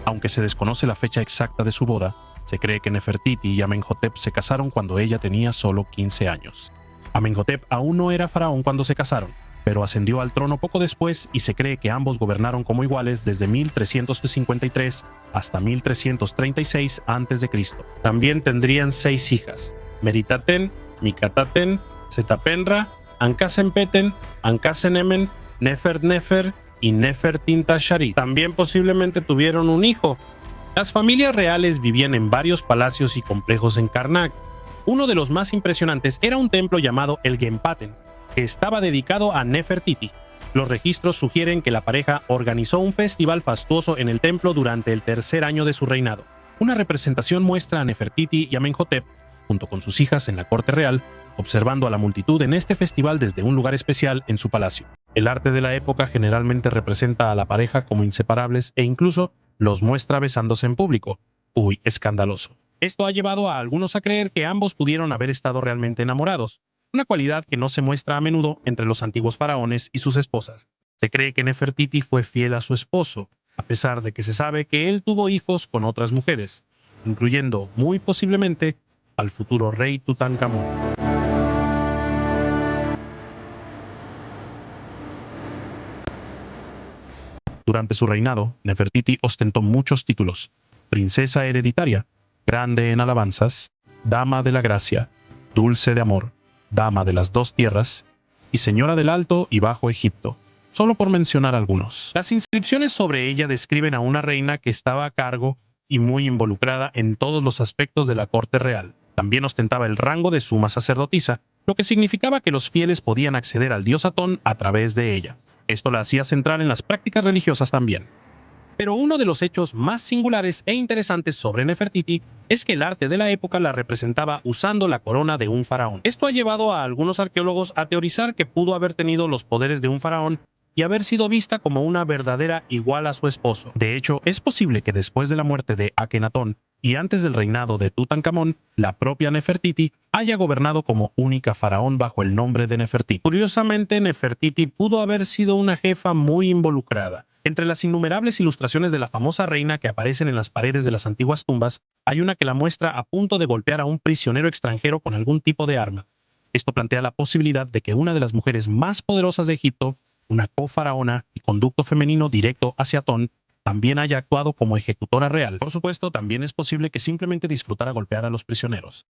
Aunque se desconoce la fecha exacta de su boda, se cree que Nefertiti y Amenhotep se casaron cuando ella tenía solo 15 años. Amenhotep aún no era faraón cuando se casaron, pero ascendió al trono poco después y se cree que ambos gobernaron como iguales desde 1353 hasta 1336 a.C. También tendrían 6 hijas: Meritaten, Mikataten, Setapenra, Ankasenpeten, Ankasenemen, Nefer y Nefertintasharit. También posiblemente tuvieron un hijo. Las familias reales vivían en varios palacios y complejos en Karnak. Uno de los más impresionantes era un templo llamado el Genpaten, que estaba dedicado a Nefertiti. Los registros sugieren que la pareja organizó un festival fastuoso en el templo durante el tercer año de su reinado. Una representación muestra a Nefertiti y Amenhotep, junto con sus hijas en la corte real, observando a la multitud en este festival desde un lugar especial en su palacio. El arte de la época generalmente representa a la pareja como inseparables e incluso los muestra besándose en público. Uy, escandaloso. Esto ha llevado a algunos a creer que ambos pudieron haber estado realmente enamorados, una cualidad que no se muestra a menudo entre los antiguos faraones y sus esposas. Se cree que Nefertiti fue fiel a su esposo, a pesar de que se sabe que él tuvo hijos con otras mujeres, incluyendo, muy posiblemente, al futuro rey Tutankamón. Durante su reinado, Nefertiti ostentó muchos títulos: princesa hereditaria, grande en alabanzas, dama de la gracia, dulce de amor, dama de las dos tierras y señora del Alto y Bajo Egipto, solo por mencionar algunos. Las inscripciones sobre ella describen a una reina que estaba a cargo y muy involucrada en todos los aspectos de la corte real. También ostentaba el rango de suma sacerdotisa, lo que significaba que los fieles podían acceder al dios Atón a través de ella. Esto la hacía central en las prácticas religiosas también. Pero uno de los hechos más singulares e interesantes sobre Nefertiti es que el arte de la época la representaba usando la corona de un faraón. Esto ha llevado a algunos arqueólogos a teorizar que pudo haber tenido los poderes de un faraón y haber sido vista como una verdadera igual a su esposo. De hecho, es posible que después de la muerte de Akenatón y antes del reinado de Tutankamón, la propia Nefertiti haya gobernado como única faraón bajo el nombre de Nefertiti. Curiosamente, Nefertiti pudo haber sido una jefa muy involucrada. Entre las innumerables ilustraciones de la famosa reina que aparecen en las paredes de las antiguas tumbas, hay una que la muestra a punto de golpear a un prisionero extranjero con algún tipo de arma. Esto plantea la posibilidad de que una de las mujeres más poderosas de Egipto una cofaraona y conducto femenino directo hacia Atón, también haya actuado como ejecutora real. Por supuesto, también es posible que simplemente disfrutara golpear a los prisioneros.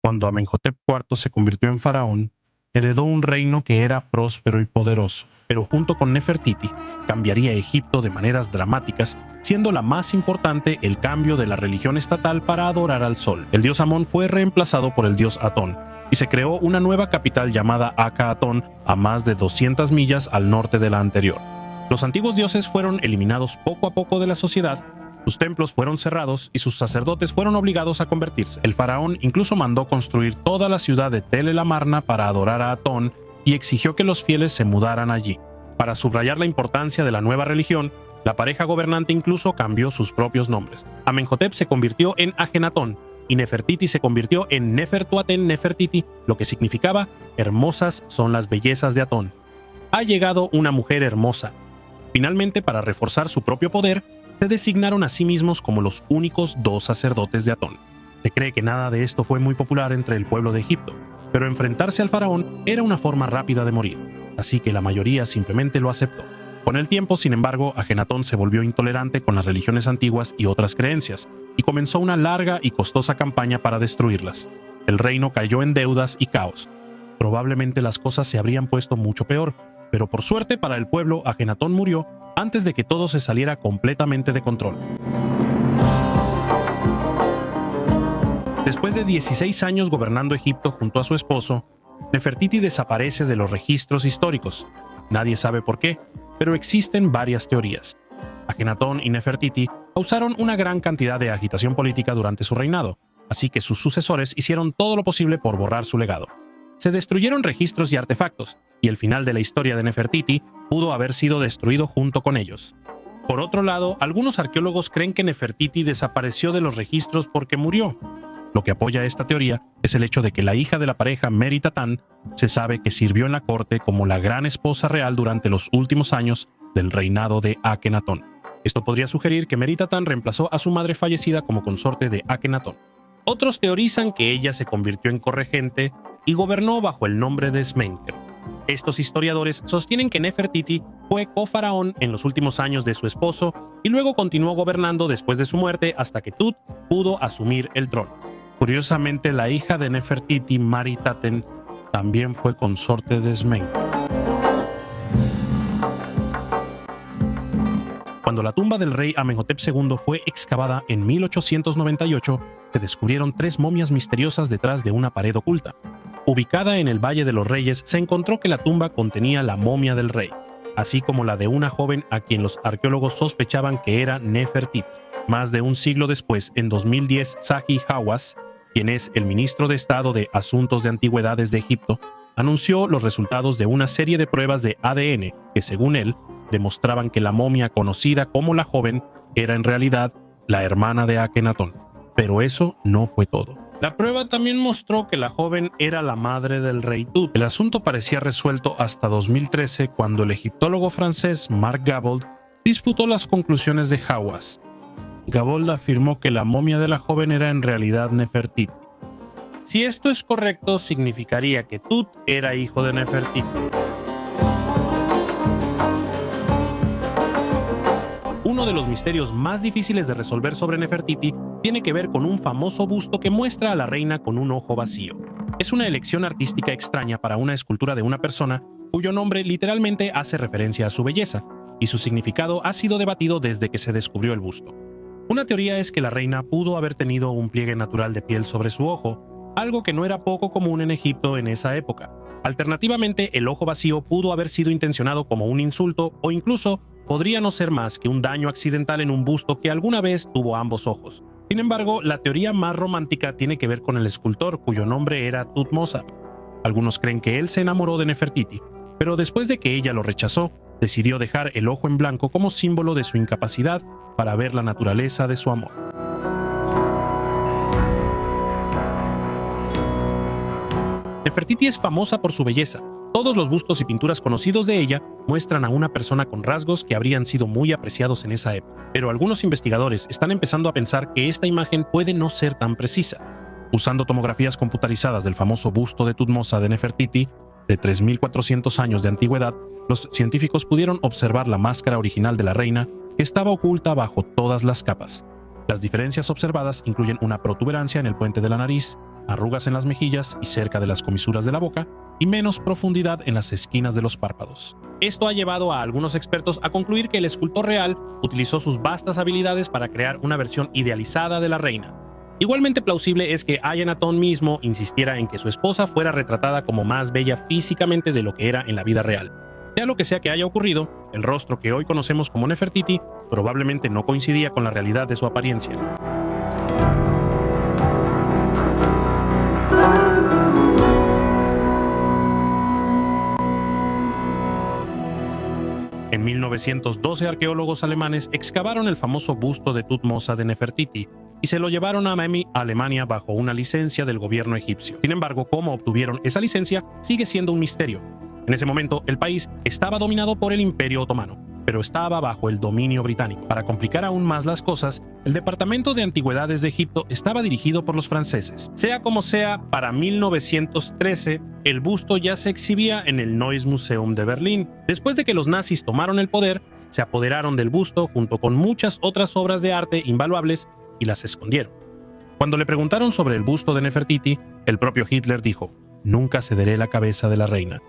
Cuando Amenhotep IV se convirtió en faraón, heredó un reino que era próspero y poderoso, pero junto con Nefertiti cambiaría Egipto de maneras dramáticas, siendo la más importante el cambio de la religión estatal para adorar al sol. El dios Amón fue reemplazado por el dios Atón, y se creó una nueva capital llamada Aka-Atón a más de 200 millas al norte de la anterior. Los antiguos dioses fueron eliminados poco a poco de la sociedad. Sus templos fueron cerrados y sus sacerdotes fueron obligados a convertirse. El faraón incluso mandó construir toda la ciudad de Tel el Amarna para adorar a Atón y exigió que los fieles se mudaran allí. Para subrayar la importancia de la nueva religión, la pareja gobernante incluso cambió sus propios nombres. Amenhotep se convirtió en Ajenatón y Nefertiti se convirtió en Nefertuaten Nefertiti, lo que significaba hermosas son las bellezas de Atón. Ha llegado una mujer hermosa. Finalmente, para reforzar su propio poder, se designaron a sí mismos como los únicos dos sacerdotes de Atón. Se cree que nada de esto fue muy popular entre el pueblo de Egipto, pero enfrentarse al faraón era una forma rápida de morir, así que la mayoría simplemente lo aceptó. Con el tiempo, sin embargo, Ajenatón se volvió intolerante con las religiones antiguas y otras creencias, y comenzó una larga y costosa campaña para destruirlas. El reino cayó en deudas y caos. Probablemente las cosas se habrían puesto mucho peor, pero por suerte para el pueblo, Ajenatón murió antes de que todo se saliera completamente de control. Después de 16 años gobernando Egipto junto a su esposo, Nefertiti desaparece de los registros históricos. Nadie sabe por qué, pero existen varias teorías. Ajenatón y Nefertiti causaron una gran cantidad de agitación política durante su reinado, así que sus sucesores hicieron todo lo posible por borrar su legado. Se destruyeron registros y artefactos, y el final de la historia de Nefertiti pudo haber sido destruido junto con ellos. Por otro lado, algunos arqueólogos creen que Nefertiti desapareció de los registros porque murió. Lo que apoya esta teoría es el hecho de que la hija de la pareja Meritatán se sabe que sirvió en la corte como la gran esposa real durante los últimos años del reinado de Akenatón. Esto podría sugerir que Meritatán reemplazó a su madre fallecida como consorte de Akenatón. Otros teorizan que ella se convirtió en corregente y gobernó bajo el nombre de Smenkhkre. Estos historiadores sostienen que Nefertiti fue cofaraón en los últimos años de su esposo y luego continuó gobernando después de su muerte hasta que Tut pudo asumir el trono. Curiosamente, la hija de Nefertiti, Maritaten, también fue consorte de Smenkhkre. Cuando la tumba del rey Amenhotep II fue excavada en 1898, se descubrieron 3 momias misteriosas detrás de una pared oculta. Ubicada en el Valle de los Reyes, se encontró que la tumba contenía la momia del rey, así como la de una joven a quien los arqueólogos sospechaban que era Nefertiti. Más de un siglo después, en 2010, Zahi Hawass, quien es el ministro de Estado de Asuntos de Antigüedades de Egipto, anunció los resultados de una serie de pruebas de ADN que, según él, demostraban que la momia conocida como la joven era en realidad la hermana de Akenatón. Pero eso no fue todo. La prueba también mostró que la joven era la madre del rey Tut. El asunto parecía resuelto hasta 2013, cuando el egiptólogo francés Marc Gabold disputó las conclusiones de Hawass. Gabold afirmó que la momia de la joven era en realidad Nefertiti. Si esto es correcto, significaría que Tut era hijo de Nefertiti. Uno de los misterios más difíciles de resolver sobre Nefertiti tiene que ver con un famoso busto que muestra a la reina con un ojo vacío. Es una elección artística extraña para una escultura de una persona cuyo nombre literalmente hace referencia a su belleza, y su significado ha sido debatido desde que se descubrió el busto. Una teoría es que la reina pudo haber tenido un pliegue natural de piel sobre su ojo, algo que no era poco común en Egipto en esa época. Alternativamente, el ojo vacío pudo haber sido intencionado como un insulto o incluso podría no ser más que un daño accidental en un busto que alguna vez tuvo ambos ojos. Sin embargo, la teoría más romántica tiene que ver con el escultor cuyo nombre era Thutmose. Algunos creen que él se enamoró de Nefertiti, pero después de que ella lo rechazó, decidió dejar el ojo en blanco como símbolo de su incapacidad para ver la naturaleza de su amor. Nefertiti es famosa por su belleza. Todos los bustos y pinturas conocidos de ella muestran a una persona con rasgos que habrían sido muy apreciados en esa época. Pero algunos investigadores están empezando a pensar que esta imagen puede no ser tan precisa. Usando tomografías computarizadas del famoso busto de Thutmose de Nefertiti, de 3.400 años de antigüedad, los científicos pudieron observar la máscara original de la reina, que estaba oculta bajo todas las capas. Las diferencias observadas incluyen una protuberancia en el puente de la nariz, arrugas en las mejillas y cerca de las comisuras de la boca, y menos profundidad en las esquinas de los párpados. Esto ha llevado a algunos expertos a concluir que el escultor real utilizó sus vastas habilidades para crear una versión idealizada de la reina. Igualmente plausible es que Akhenaton mismo insistiera en que su esposa fuera retratada como más bella físicamente de lo que era en la vida real. Sea lo que sea que haya ocurrido, el rostro que hoy conocemos como Nefertiti probablemente no coincidía con la realidad de su apariencia. En 1912, arqueólogos alemanes excavaron el famoso busto de Thutmose de Nefertiti y se lo llevaron a Miami, Alemania, bajo una licencia del gobierno egipcio. Sin embargo, cómo obtuvieron esa licencia sigue siendo un misterio. En ese momento, el país estaba dominado por el Imperio Otomano, pero estaba bajo el dominio británico. Para complicar aún más las cosas, el Departamento de Antigüedades de Egipto estaba dirigido por los franceses. Sea como sea, para 1913, el busto ya se exhibía en el Neues Museum de Berlín. Después de que los nazis tomaron el poder, se apoderaron del busto junto con muchas otras obras de arte invaluables y las escondieron. Cuando le preguntaron sobre el busto de Nefertiti, el propio Hitler dijo: "Nunca cederé la cabeza de la reina".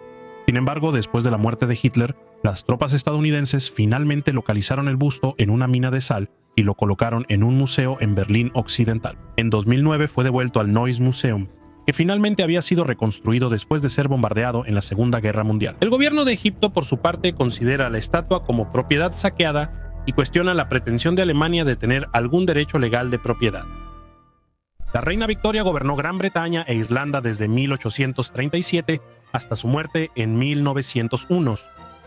Sin embargo, después de la muerte de Hitler, las tropas estadounidenses finalmente localizaron el busto en una mina de sal y lo colocaron en un museo en Berlín Occidental. En 2009 fue devuelto al Neues Museum, que finalmente había sido reconstruido después de ser bombardeado en la Segunda Guerra Mundial. El gobierno de Egipto, por su parte, considera la estatua como propiedad saqueada y cuestiona la pretensión de Alemania de tener algún derecho legal de propiedad. La reina Victoria gobernó Gran Bretaña e Irlanda desde 1837 hasta su muerte en 1901.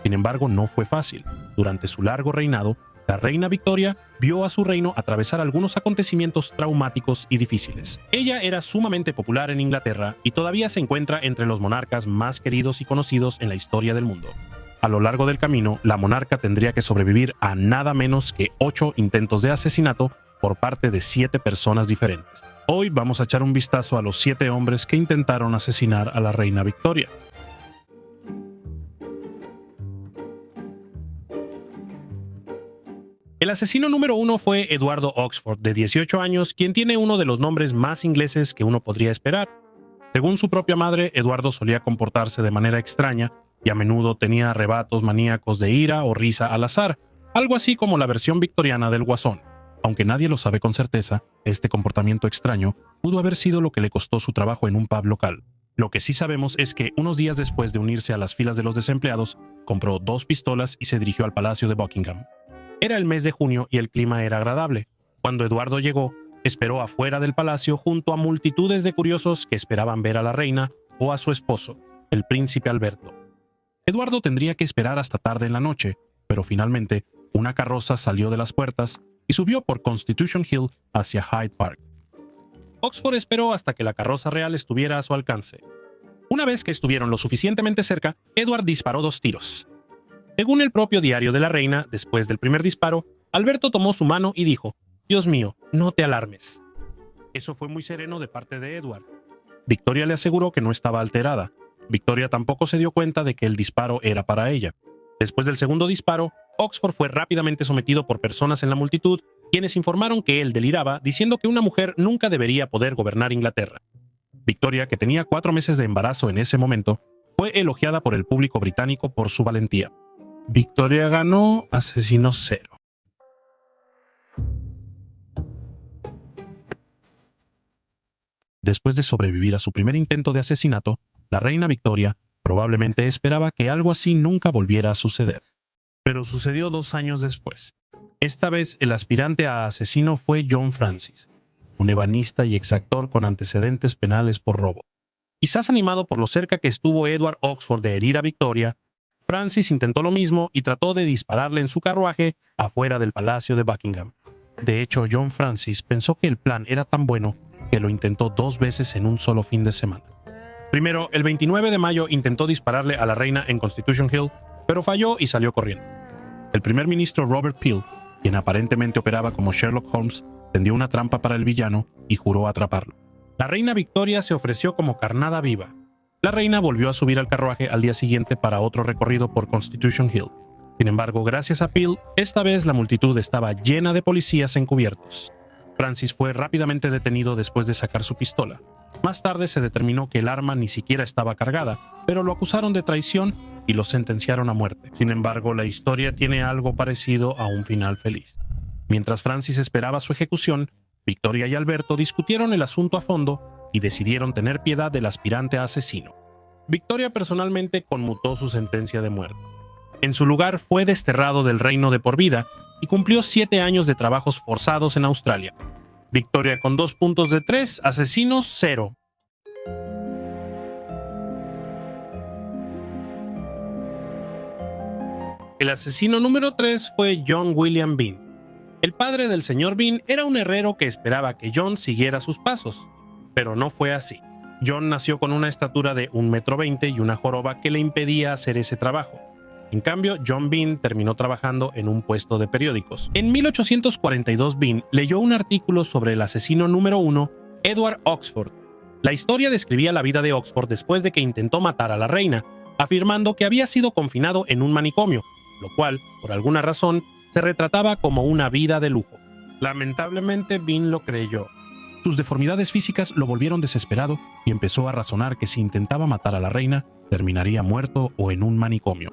Sin embargo, no fue fácil. Durante su largo reinado, la reina Victoria vio a su reino atravesar algunos acontecimientos traumáticos y difíciles. Ella era sumamente popular en Inglaterra y todavía se encuentra entre los monarcas más queridos y conocidos en la historia del mundo. A lo largo del camino, la monarca tendría que sobrevivir a nada menos que 8 intentos de asesinato por parte de 7 personas diferentes. Hoy vamos a echar un vistazo a los 7 hombres que intentaron asesinar a la reina Victoria. El asesino número 1 fue Eduardo Oxford, de 18 años, quien tiene uno de los nombres más ingleses que uno podría esperar. Según su propia madre, Eduardo solía comportarse de manera extraña y a menudo tenía arrebatos maníacos de ira o risa al azar, algo así como la versión victoriana del Guasón. Aunque nadie lo sabe con certeza, este comportamiento extraño pudo haber sido lo que le costó su trabajo en un pub local. Lo que sí sabemos es que unos días después de unirse a las filas de los desempleados, compró 2 pistolas y se dirigió al Palacio de Buckingham. Era el mes de junio y el clima era agradable. Cuando Eduardo llegó, esperó afuera del palacio junto a multitudes de curiosos que esperaban ver a la reina o a su esposo, el príncipe Alberto. Eduardo tendría que esperar hasta tarde en la noche, pero finalmente una carroza salió de las puertas y subió por Constitution Hill hacia Hyde Park. Oxford esperó hasta que la carroza real estuviera a su alcance. Una vez que estuvieron lo suficientemente cerca, Edward disparó 2 tiros. Según el propio diario de la reina, después del primer disparo, Alberto tomó su mano y dijo: «Dios mío, no te alarmes». Eso fue muy sereno de parte de Edward. Victoria le aseguró que no estaba alterada. Victoria tampoco se dio cuenta de que el disparo era para ella. Después del segundo disparo, Oxford fue rápidamente sometido por personas en la multitud, quienes informaron que él deliraba, diciendo que una mujer nunca debería poder gobernar Inglaterra. Victoria, que tenía 4 meses de embarazo en ese momento, fue elogiada por el público británico por su valentía. Victoria ganó, asesino 0. Después de sobrevivir a su primer intento de asesinato, la reina Victoria probablemente esperaba que algo así nunca volviera a suceder. Pero sucedió 2 años después. Esta vez el aspirante a asesino fue John Francis, un ebanista y exactor con antecedentes penales por robo. Quizás animado por lo cerca que estuvo Edward Oxford de herir a Victoria, Francis intentó lo mismo y trató de dispararle en su carruaje afuera del Palacio de Buckingham. De hecho, John Francis pensó que el plan era tan bueno que lo intentó 2 veces en un solo fin de semana. Primero, el 29 de mayo intentó dispararle a la reina en Constitution Hill, pero falló y salió corriendo. El primer ministro Robert Peel, quien aparentemente operaba como Sherlock Holmes, tendió una trampa para el villano y juró atraparlo. La reina Victoria se ofreció como carnada viva. La reina volvió a subir al carruaje al día siguiente para otro recorrido por Constitution Hill. Sin embargo, gracias a Peel, esta vez la multitud estaba llena de policías encubiertos. Francis fue rápidamente detenido después de sacar su pistola. Más tarde se determinó que el arma ni siquiera estaba cargada, pero lo acusaron de traición y lo sentenciaron a muerte. Sin embargo, la historia tiene algo parecido a un final feliz. Mientras Francis esperaba su ejecución, Victoria y Alberto discutieron el asunto a fondo y decidieron tener piedad del aspirante a asesino. Victoria personalmente conmutó su sentencia de muerte. En su lugar fue desterrado del reino de por vida y cumplió 7 años de trabajos forzados en Australia. Victoria con 2 puntos de 3, asesinos 0. El asesino número 3 fue John William Bean. El padre del señor Bean era un herrero que esperaba que John siguiera sus pasos, pero no fue así. John nació con una estatura de 1,20 m y una joroba que le impedía hacer ese trabajo. En cambio, John Bean terminó trabajando en un puesto de periódicos. En 1842, Bean leyó un artículo sobre el asesino número 1, Edward Oxford. La historia describía la vida de Oxford después de que intentó matar a la reina, afirmando que había sido confinado en un manicomio, lo cual, por alguna razón, se retrataba como una vida de lujo. Lamentablemente, Bean lo creyó. Sus deformidades físicas lo volvieron desesperado y empezó a razonar que si intentaba matar a la reina, terminaría muerto o en un manicomio.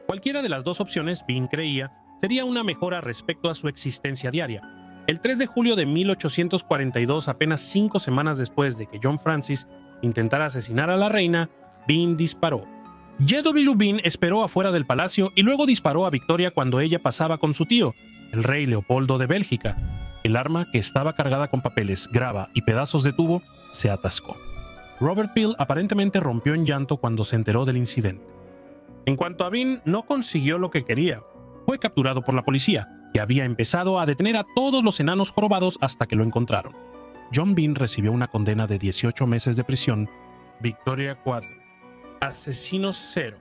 Cualquiera de las dos opciones, Bean creía, sería una mejora respecto a su existencia diaria. El 3 de julio de 1842, apenas 5 semanas después de que John Francis intentara asesinar a la reina, Bean disparó. J.W. Bean esperó afuera del palacio y luego disparó a Victoria cuando ella pasaba con su tío, el rey Leopoldo de Bélgica. El arma, que estaba cargada con papeles, grava y pedazos de tubo, se atascó. Robert Peel aparentemente rompió en llanto cuando se enteró del incidente. En cuanto a Bean, no consiguió lo que quería. Fue capturado por la policía, que había empezado a detener a todos los enanos jorobados hasta que lo encontraron. John Bean recibió una condena de 18 meses de prisión. Victoria 4. Asesinos 0.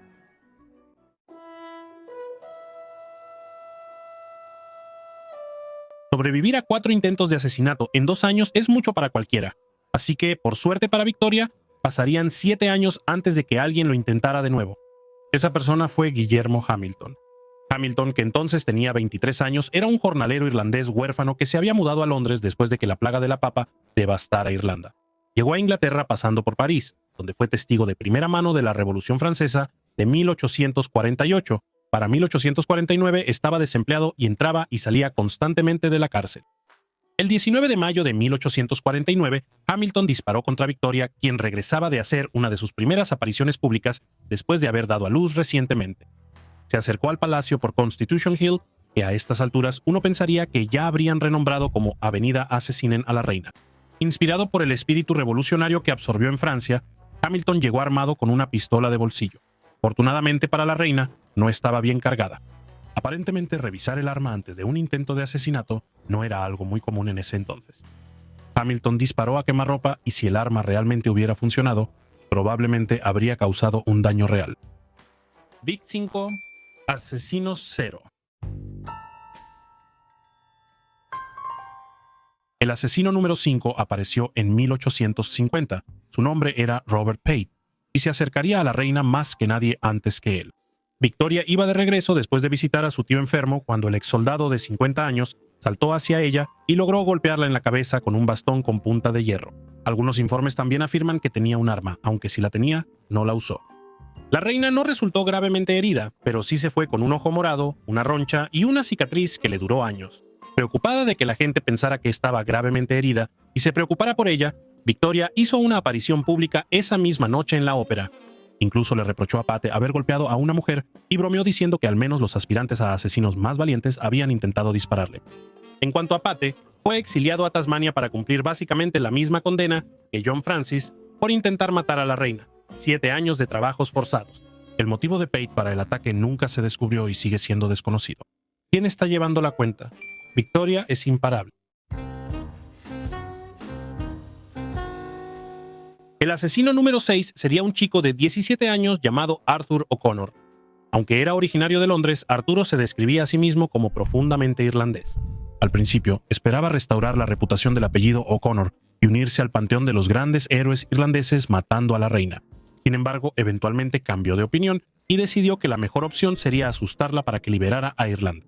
Sobrevivir a 4 intentos de asesinato en 2 años es mucho para cualquiera. Así que, por suerte para Victoria, pasarían 7 años antes de que alguien lo intentara de nuevo. Esa persona fue Guillermo Hamilton. Hamilton, que entonces tenía 23 años, era un jornalero irlandés huérfano que se había mudado a Londres después de que la plaga de la papa devastara Irlanda. Llegó a Inglaterra pasando por París, donde fue testigo de primera mano de la Revolución Francesa de 1848. Para 1849 estaba desempleado y entraba y salía constantemente de la cárcel. El 19 de mayo de 1849, Hamilton disparó contra Victoria, quien regresaba de hacer una de sus primeras apariciones públicas después de haber dado a luz recientemente. Se acercó al palacio por Constitution Hill, que a estas alturas uno pensaría que ya habrían renombrado como Avenida Asesinen a la Reina. Inspirado por el espíritu revolucionario que absorbió en Francia, Hamilton llegó armado con una pistola de bolsillo. Afortunadamente para la reina, no estaba bien cargada. Aparentemente, revisar el arma antes de un intento de asesinato no era algo muy común en ese entonces. Hamilton disparó a quemarropa y si el arma realmente hubiera funcionado, probablemente habría causado un daño real. Vic 5, Asesinos 0. El asesino número 5 apareció en 1850. Su nombre era Robert Pate y se acercaría a la reina más que nadie antes que él. Victoria iba de regreso después de visitar a su tío enfermo cuando el exsoldado de 50 años saltó hacia ella y logró golpearla en la cabeza con un bastón con punta de hierro. Algunos informes también afirman que tenía un arma, aunque si la tenía, no la usó. La reina no resultó gravemente herida, pero sí se fue con un ojo morado, una roncha y una cicatriz que le duró años. Preocupada de que la gente pensara que estaba gravemente herida y se preocupara por ella, Victoria hizo una aparición pública esa misma noche en la ópera. Incluso le reprochó a Pate haber golpeado a una mujer y bromeó diciendo que al menos los aspirantes a asesinos más valientes habían intentado dispararle. En cuanto a Pate, fue exiliado a Tasmania para cumplir básicamente la misma condena que John Francis por intentar matar a la reina, 7 años de trabajos forzados. El motivo de Pate para el ataque nunca se descubrió y sigue siendo desconocido. ¿Quién está llevando la cuenta? Victoria es imparable. El asesino número 6 sería un chico de 17 años llamado Arthur O'Connor. Aunque era originario de Londres, Arturo se describía a sí mismo como profundamente irlandés. Al principio, esperaba restaurar la reputación del apellido O'Connor y unirse al panteón de los grandes héroes irlandeses matando a la reina. Sin embargo, eventualmente cambió de opinión y decidió que la mejor opción sería asustarla para que liberara a Irlanda.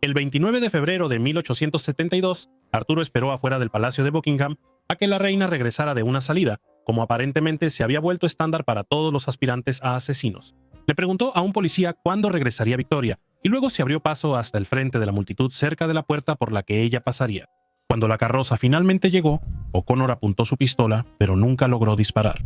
El 29 de febrero de 1872, Arturo esperó afuera del Palacio de Buckingham a que la reina regresara de una salida, como aparentemente se había vuelto estándar para todos los aspirantes a asesinos. Le preguntó a un policía cuándo regresaría Victoria, y luego se abrió paso hasta el frente de la multitud cerca de la puerta por la que ella pasaría. Cuando la carroza finalmente llegó, O'Connor apuntó su pistola, pero nunca logró disparar.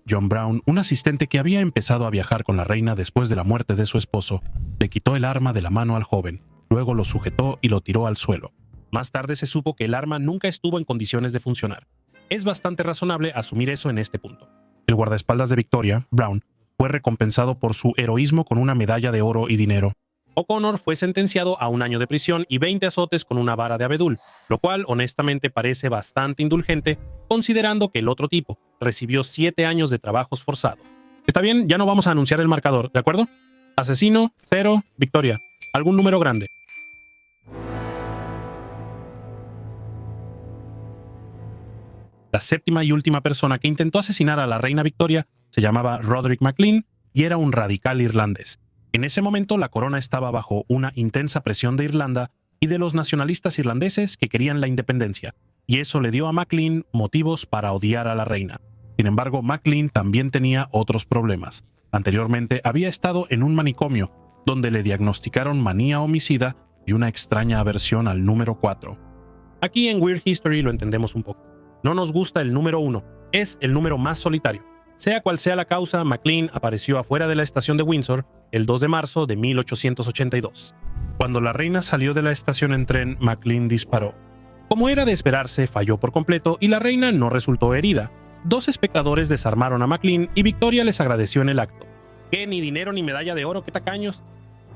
John Brown, un asistente que había empezado a viajar con la reina después de la muerte de su esposo, le quitó el arma de la mano al joven, luego lo sujetó y lo tiró al suelo. Más tarde se supo que el arma nunca estuvo en condiciones de funcionar. Es bastante razonable asumir eso en este punto. El guardaespaldas de Victoria, Brown, fue recompensado por su heroísmo con una medalla de oro y dinero. O'Connor fue sentenciado a 1 año de prisión y 20 azotes con una vara de abedul, lo cual honestamente parece bastante indulgente, considerando que el otro tipo recibió 7 años de trabajos forzados. Está bien, ya no vamos a anunciar el marcador, ¿de acuerdo? Asesino, 0, Victoria. Algún número grande. La séptima y última persona que intentó asesinar a la reina Victoria se llamaba Roderick MacLean y era un radical irlandés. En ese momento la corona estaba bajo una intensa presión de Irlanda y de los nacionalistas irlandeses que querían la independencia, y eso le dio a MacLean motivos para odiar a la reina. Sin embargo, MacLean también tenía otros problemas. Anteriormente había estado en un manicomio, donde le diagnosticaron manía homicida y una extraña aversión al número 4. Aquí en Weird History lo entendemos un poco. No nos gusta el número 1, es el número más solitario. Sea cual sea la causa, MacLean apareció afuera de la estación de Windsor el 2 de marzo de 1882. Cuando la reina salió de la estación en tren, MacLean disparó. Como era de esperarse, falló por completo y la reina no resultó herida. 2 espectadores desarmaron a MacLean y Victoria les agradeció en el acto. ¿Qué? ¿Ni dinero ni medalla de oro? ¿Qué tacaños?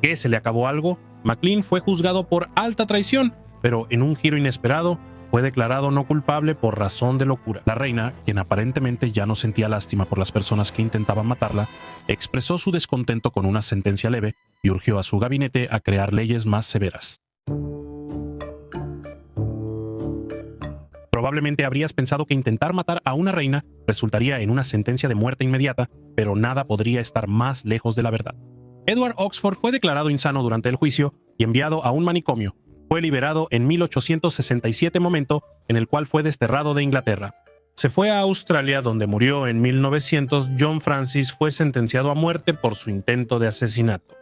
¿Qué? ¿Se le acabó algo? MacLean fue juzgado por alta traición, pero en un giro inesperado, fue declarado no culpable por razón de locura. La reina, quien aparentemente ya no sentía lástima por las personas que intentaban matarla, expresó su descontento con una sentencia leve y urgió a su gabinete a crear leyes más severas. Probablemente habrías pensado que intentar matar a una reina resultaría en una sentencia de muerte inmediata, pero nada podría estar más lejos de la verdad. Edward Oxford fue declarado insano durante el juicio y enviado a un manicomio. Fue liberado en 1867, momento en el cual fue desterrado de Inglaterra. Se fue a Australia, donde murió en 1900. John Francis fue sentenciado a muerte por su intento de asesinato.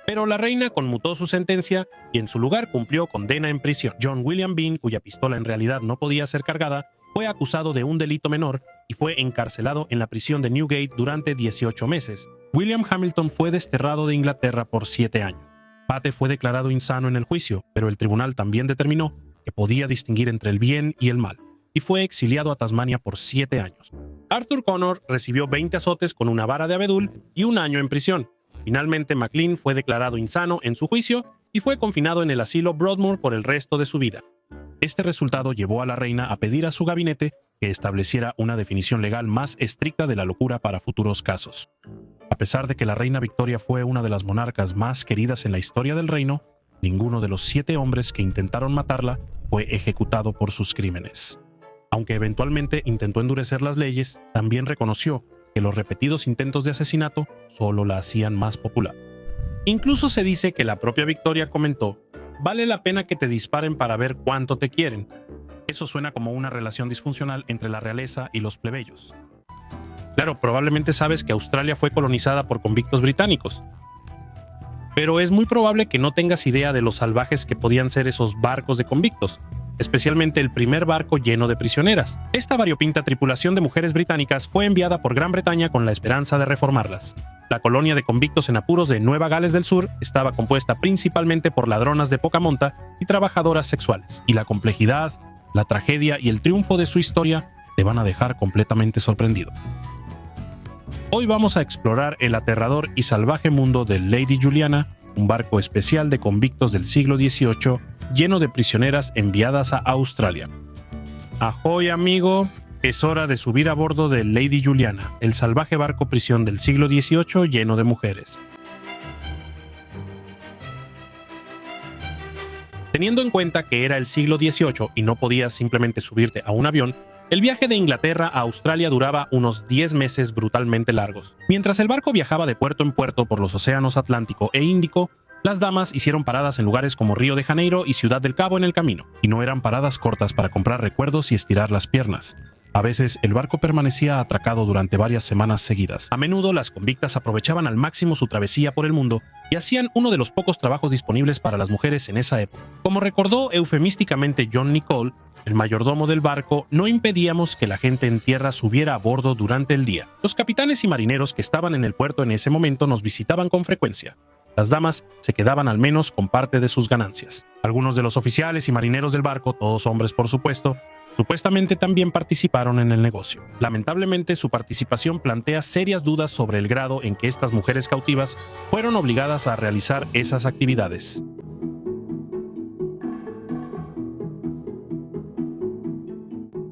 Pero la reina conmutó su sentencia y en su lugar cumplió condena en prisión. John William Bean, cuya pistola en realidad no podía ser cargada, fue acusado de un delito menor y fue encarcelado en la prisión de Newgate durante 18 meses. William Hamilton fue desterrado de Inglaterra por 7 años. Pate fue declarado insano en el juicio, pero el tribunal también determinó que podía distinguir entre el bien y el mal, y fue exiliado a Tasmania por 7 años. Arthur Connor recibió 20 azotes con una vara de abedul y 1 año en prisión. Finalmente, MacLean fue declarado insano en su juicio y fue confinado en el asilo Broadmoor por el resto de su vida. Este resultado llevó a la reina a pedir a su gabinete que estableciera una definición legal más estricta de la locura para futuros casos. A pesar de que la reina Victoria fue una de las monarcas más queridas en la historia del reino, ninguno de los 7 hombres que intentaron matarla fue ejecutado por sus crímenes. Aunque eventualmente intentó endurecer las leyes, también reconoció que los repetidos intentos de asesinato solo la hacían más popular. Incluso se dice que la propia Victoria comentó: «Vale la pena que te disparen para ver cuánto te quieren». Eso suena como una relación disfuncional entre la realeza y los plebeyos. Claro, probablemente sabes que Australia fue colonizada por convictos británicos, pero es muy probable que no tengas idea de los salvajes que podían ser esos barcos de convictos, especialmente el primer barco lleno de prisioneras. Esta variopinta tripulación de mujeres británicas fue enviada por Gran Bretaña con la esperanza de reformarlas. La colonia de convictos en apuros de Nueva Gales del Sur estaba compuesta principalmente por ladronas de poca monta y trabajadoras sexuales, y la complejidad, la tragedia y el triunfo de su historia te van a dejar completamente sorprendido. Hoy vamos a explorar el aterrador y salvaje mundo de Lady Juliana, un barco especial de convictos del siglo XVIII lleno de prisioneras enviadas a Australia. ¡Ahoy, amigo! Es hora de subir a bordo de Lady Juliana, el salvaje barco prisión del siglo XVIII lleno de mujeres. Teniendo en cuenta que era el siglo XVIII y no podías simplemente subirte a un avión, El viaje de Inglaterra a Australia duraba unos 10 meses brutalmente largos. Mientras el barco viajaba de puerto en puerto por los océanos Atlántico e Índico, las damas hicieron paradas en lugares como Río de Janeiro y Ciudad del Cabo en el camino, y no eran paradas cortas para comprar recuerdos y estirar las piernas. A veces el barco permanecía atracado durante varias semanas seguidas. A menudo las convictas aprovechaban al máximo su travesía por el mundo y hacían uno de los pocos trabajos disponibles para las mujeres en esa época. Como recordó eufemísticamente John Nicol, el mayordomo del barco, no impedíamos que la gente en tierra subiera a bordo durante el día. Los capitanes y marineros que estaban en el puerto en ese momento nos visitaban con frecuencia. Las damas se quedaban al menos con parte de sus ganancias. Algunos de los oficiales y marineros del barco, todos hombres por supuesto, supuestamente también participaron en el negocio. Lamentablemente, su participación plantea serias dudas sobre el grado en que estas mujeres cautivas fueron obligadas a realizar esas actividades.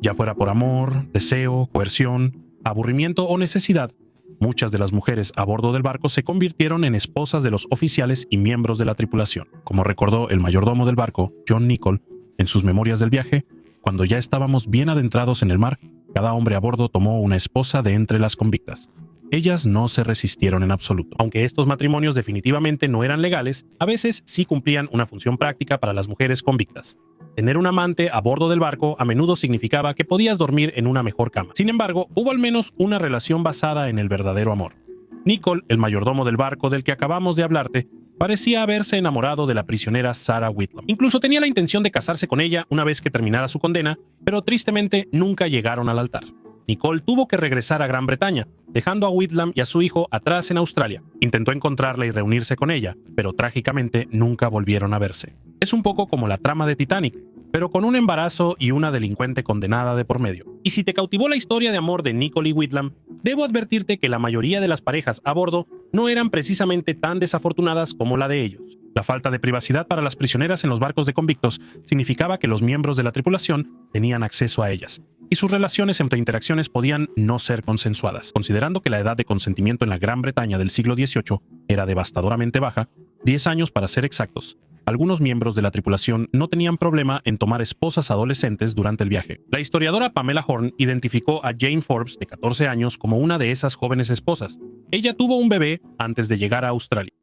Ya fuera por amor, deseo, coerción, aburrimiento o necesidad, muchas de las mujeres a bordo del barco se convirtieron en esposas de los oficiales y miembros de la tripulación. Como recordó el mayordomo del barco, John Nicol, en sus memorias del viaje, cuando ya estábamos bien adentrados en el mar, cada hombre a bordo tomó una esposa de entre las convictas. Ellas no se resistieron en absoluto. Aunque estos matrimonios definitivamente no eran legales, a veces sí cumplían una función práctica para las mujeres convictas. Tener un amante a bordo del barco a menudo significaba que podías dormir en una mejor cama. Sin embargo, hubo al menos una relación basada en el verdadero amor. Nicol, el mayordomo del barco del que acabamos de hablarte, parecía haberse enamorado de la prisionera Sarah Whitlam. Incluso tenía la intención de casarse con ella una vez que terminara su condena, pero tristemente nunca llegaron al altar. Nicol tuvo que regresar a Gran Bretaña, dejando a Whitlam y a su hijo atrás en Australia. Intentó encontrarla y reunirse con ella, pero trágicamente nunca volvieron a verse. Es un poco como la trama de Titanic, pero con un embarazo y una delincuente condenada de por medio. Y si te cautivó la historia de amor de Nicol y Whitlam, debo advertirte que la mayoría de las parejas a bordo no eran precisamente tan desafortunadas como la de ellos. La falta de privacidad para las prisioneras en los barcos de convictos significaba que los miembros de la tripulación tenían acceso a ellas, y sus relaciones entre interacciones podían no ser consensuadas. Considerando que la edad de consentimiento en la Gran Bretaña del siglo XVIII era devastadoramente baja, 10 años para ser exactos, algunos miembros de la tripulación no tenían problema en tomar esposas adolescentes durante el viaje. La historiadora Pamela Horn identificó a Jane Forbes, de 14 años, como una de esas jóvenes esposas. Ella tuvo un bebé antes de llegar a Australia.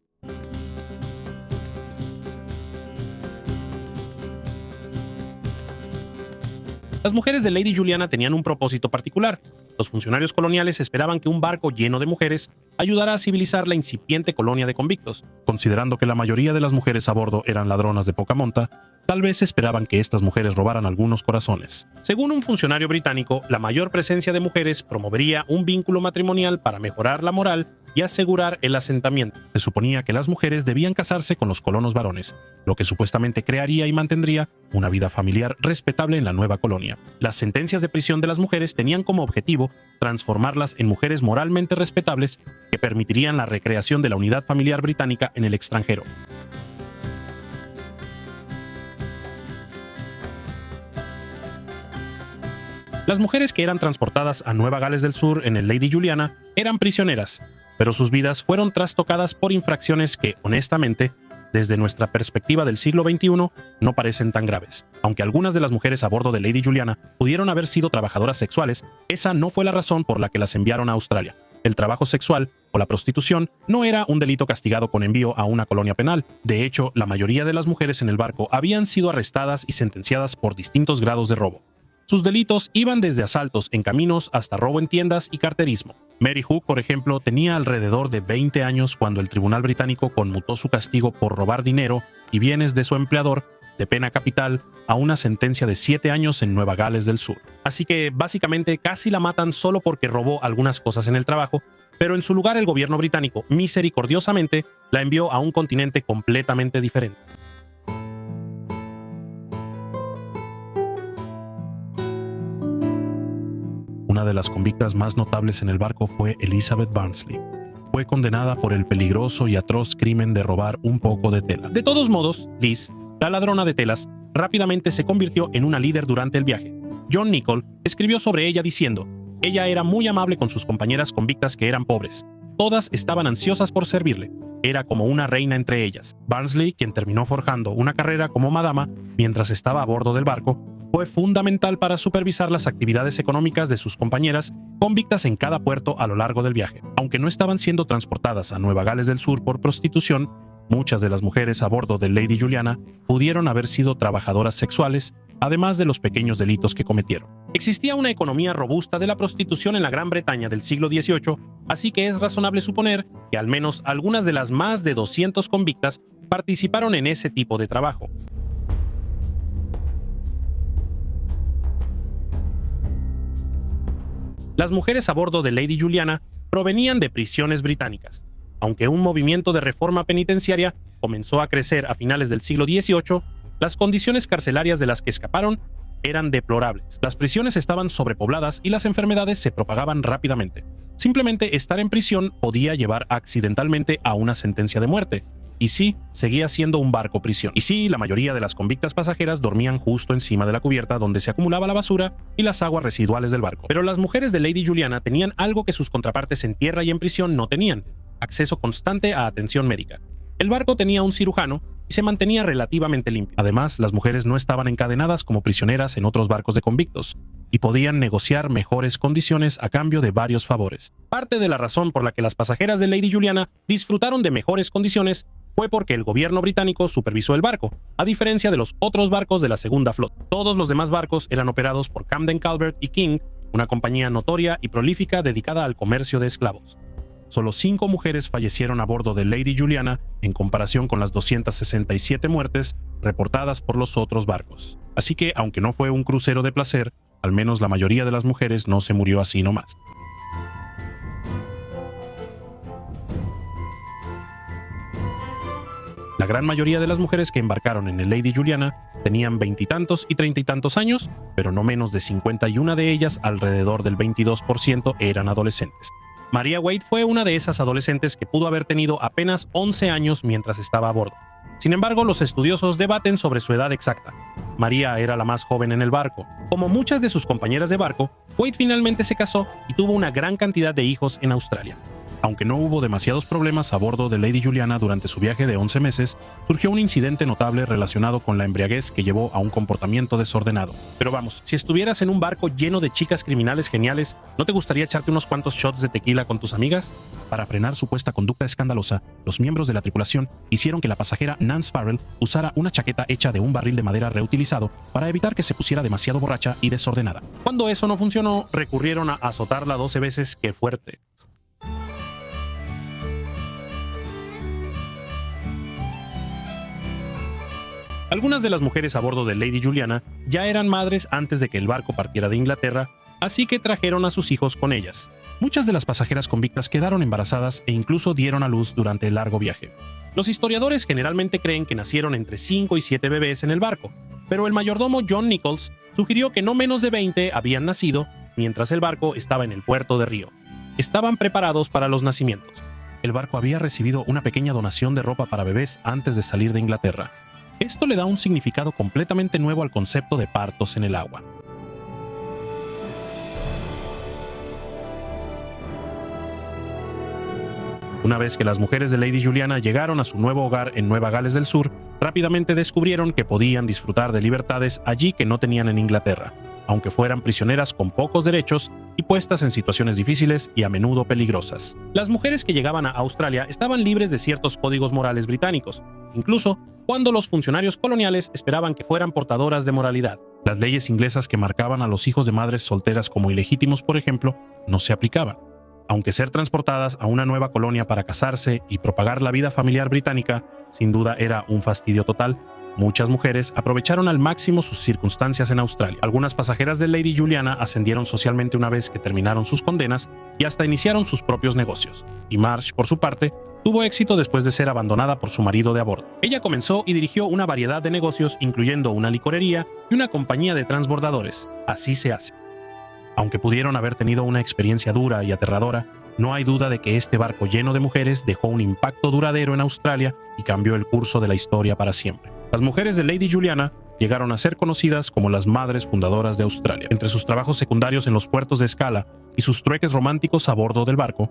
Las mujeres de Lady Juliana tenían un propósito particular. Los funcionarios coloniales esperaban que un barco lleno de mujeres ayudara a civilizar la incipiente colonia de convictos. Considerando que la mayoría de las mujeres a bordo eran ladronas de poca monta, tal vez esperaban que estas mujeres robaran algunos corazones. Según un funcionario británico, la mayor presencia de mujeres promovería un vínculo matrimonial para mejorar la moral y asegurar el asentamiento. Se suponía que las mujeres debían casarse con los colonos varones, lo que supuestamente crearía y mantendría una vida familiar respetable en la nueva colonia. Las sentencias de prisión de las mujeres tenían como objetivo transformarlas en mujeres moralmente respetables que permitirían la recreación de la unidad familiar británica en el extranjero. Las mujeres que eran transportadas a Nueva Gales del Sur en el Lady Juliana eran prisioneras, pero sus vidas fueron trastocadas por infracciones que, honestamente, desde nuestra perspectiva del siglo XXI, no parecen tan graves. Aunque algunas de las mujeres a bordo de Lady Juliana pudieron haber sido trabajadoras sexuales, esa no fue la razón por la que las enviaron a Australia. El trabajo sexual o la prostitución no era un delito castigado con envío a una colonia penal. De hecho, la mayoría de las mujeres en el barco habían sido arrestadas y sentenciadas por distintos grados de robo. Sus delitos iban desde asaltos en caminos hasta robo en tiendas y carterismo. Mary Hook, por ejemplo, tenía alrededor de 20 años cuando el tribunal británico conmutó su castigo por robar dinero y bienes de su empleador de pena capital a una sentencia de 7 años en Nueva Gales del Sur. Así que básicamente casi la matan solo porque robó algunas cosas en el trabajo, pero en su lugar el gobierno británico misericordiosamente la envió a un continente completamente diferente. Una de las convictas más notables en el barco fue Elizabeth Barnsley. Fue condenada por el peligroso y atroz crimen de robar un poco de tela. De todos modos, Liz, la ladrona de telas, rápidamente se convirtió en una líder durante el viaje. John Nicol escribió sobre ella diciendo: ella era muy amable con sus compañeras convictas que eran pobres. Todas estaban ansiosas por servirle. Era como una reina entre ellas. Barnsley, quien terminó forjando una carrera como madama mientras estaba a bordo del barco, Fue fundamental para supervisar las actividades económicas de sus compañeras convictas en cada puerto a lo largo del viaje. Aunque no estaban siendo transportadas a Nueva Gales del Sur por prostitución, muchas de las mujeres a bordo del Lady Juliana pudieron haber sido trabajadoras sexuales, además de los pequeños delitos que cometieron. Existía una economía robusta de la prostitución en la Gran Bretaña del siglo XVIII, así que es razonable suponer que al menos algunas de las más de 200 convictas participaron en ese tipo de trabajo. Las mujeres a bordo de Lady Juliana provenían de prisiones británicas. Aunque un movimiento de reforma penitenciaria comenzó a crecer a finales del siglo XVIII, las condiciones carcelarias de las que escaparon eran deplorables. Las prisiones estaban sobrepobladas y las enfermedades se propagaban rápidamente. Simplemente estar en prisión podía llevar accidentalmente a una sentencia de muerte. Y sí, seguía siendo un barco prisión. Y sí, la mayoría de las convictas pasajeras dormían justo encima de la cubierta donde se acumulaba la basura y las aguas residuales del barco. Pero las mujeres de Lady Juliana tenían algo que sus contrapartes en tierra y en prisión no tenían: acceso constante a atención médica. El barco tenía un cirujano y se mantenía relativamente limpio. Además, las mujeres no estaban encadenadas como prisioneras en otros barcos de convictos y podían negociar mejores condiciones a cambio de varios favores. Parte de la razón por la que las pasajeras de Lady Juliana disfrutaron de mejores condiciones fue porque el gobierno británico supervisó el barco, a diferencia de los otros barcos de la segunda flota. Todos los demás barcos eran operados por Camden Calvert y King, una compañía notoria y prolífica dedicada al comercio de esclavos. Solo 5 mujeres fallecieron a bordo de Lady Juliana en comparación con las 267 muertes reportadas por los otros barcos. Así que, aunque no fue un crucero de placer, al menos la mayoría de las mujeres no se murió así nomás. La gran mayoría de las mujeres que embarcaron en el Lady Juliana tenían 20 y tantos y 30 y tantos años, pero no menos de 51 de ellas, alrededor del 22%, eran adolescentes. Maria Wade fue una de esas adolescentes que pudo haber tenido apenas 11 años mientras estaba a bordo. Sin embargo, los estudiosos debaten sobre su edad exacta. Maria era la más joven en el barco. Como muchas de sus compañeras de barco, Wade finalmente se casó y tuvo una gran cantidad de hijos en Australia. Aunque no hubo demasiados problemas a bordo de Lady Juliana durante su viaje de 11 meses, surgió un incidente notable relacionado con la embriaguez que llevó a un comportamiento desordenado. Pero vamos, si estuvieras en un barco lleno de chicas criminales geniales, ¿no te gustaría echarte unos cuantos shots de tequila con tus amigas? Para frenar supuesta conducta escandalosa, los miembros de la tripulación hicieron que la pasajera Nance Farrell usara una chaqueta hecha de un barril de madera reutilizado para evitar que se pusiera demasiado borracha y desordenada. Cuando eso no funcionó, recurrieron a azotarla 12 veces. ¡Qué fuerte! Algunas de las mujeres a bordo de Lady Juliana ya eran madres antes de que el barco partiera de Inglaterra, así que trajeron a sus hijos con ellas. Muchas de las pasajeras convictas quedaron embarazadas e incluso dieron a luz durante el largo viaje. Los historiadores generalmente creen que nacieron entre 5 y 7 bebés en el barco, pero el mayordomo John Nichols sugirió que no menos de 20 habían nacido mientras el barco estaba en el puerto de Río. Estaban preparados para los nacimientos. El barco había recibido una pequeña donación de ropa para bebés antes de salir de Inglaterra. Esto le da un significado completamente nuevo al concepto de partos en el agua. Una vez que las mujeres de Lady Juliana llegaron a su nuevo hogar en Nueva Gales del Sur, rápidamente descubrieron que podían disfrutar de libertades allí que no tenían en Inglaterra, aunque fueran prisioneras con pocos derechos y puestas en situaciones difíciles y a menudo peligrosas. Las mujeres que llegaban a Australia estaban libres de ciertos códigos morales británicos, incluso cuando los funcionarios coloniales esperaban que fueran portadoras de moralidad. Las leyes inglesas que marcaban a los hijos de madres solteras como ilegítimos, por ejemplo, no se aplicaban. Aunque ser transportadas a una nueva colonia para casarse y propagar la vida familiar británica sin duda era un fastidio total, muchas mujeres aprovecharon al máximo sus circunstancias en Australia. Algunas pasajeras de Lady Juliana ascendieron socialmente una vez que terminaron sus condenas y hasta iniciaron sus propios negocios. Y Marsh, por su parte, tuvo éxito después de ser abandonada por su marido de a bordo. Ella comenzó y dirigió una variedad de negocios, incluyendo una licorería y una compañía de transbordadores. Así se hace. Aunque pudieron haber tenido una experiencia dura y aterradora, no hay duda de que este barco lleno de mujeres dejó un impacto duradero en Australia y cambió el curso de la historia para siempre. Las mujeres de Lady Juliana llegaron a ser conocidas como las madres fundadoras de Australia. Entre sus trabajos secundarios en los puertos de escala y sus trueques románticos a bordo del barco,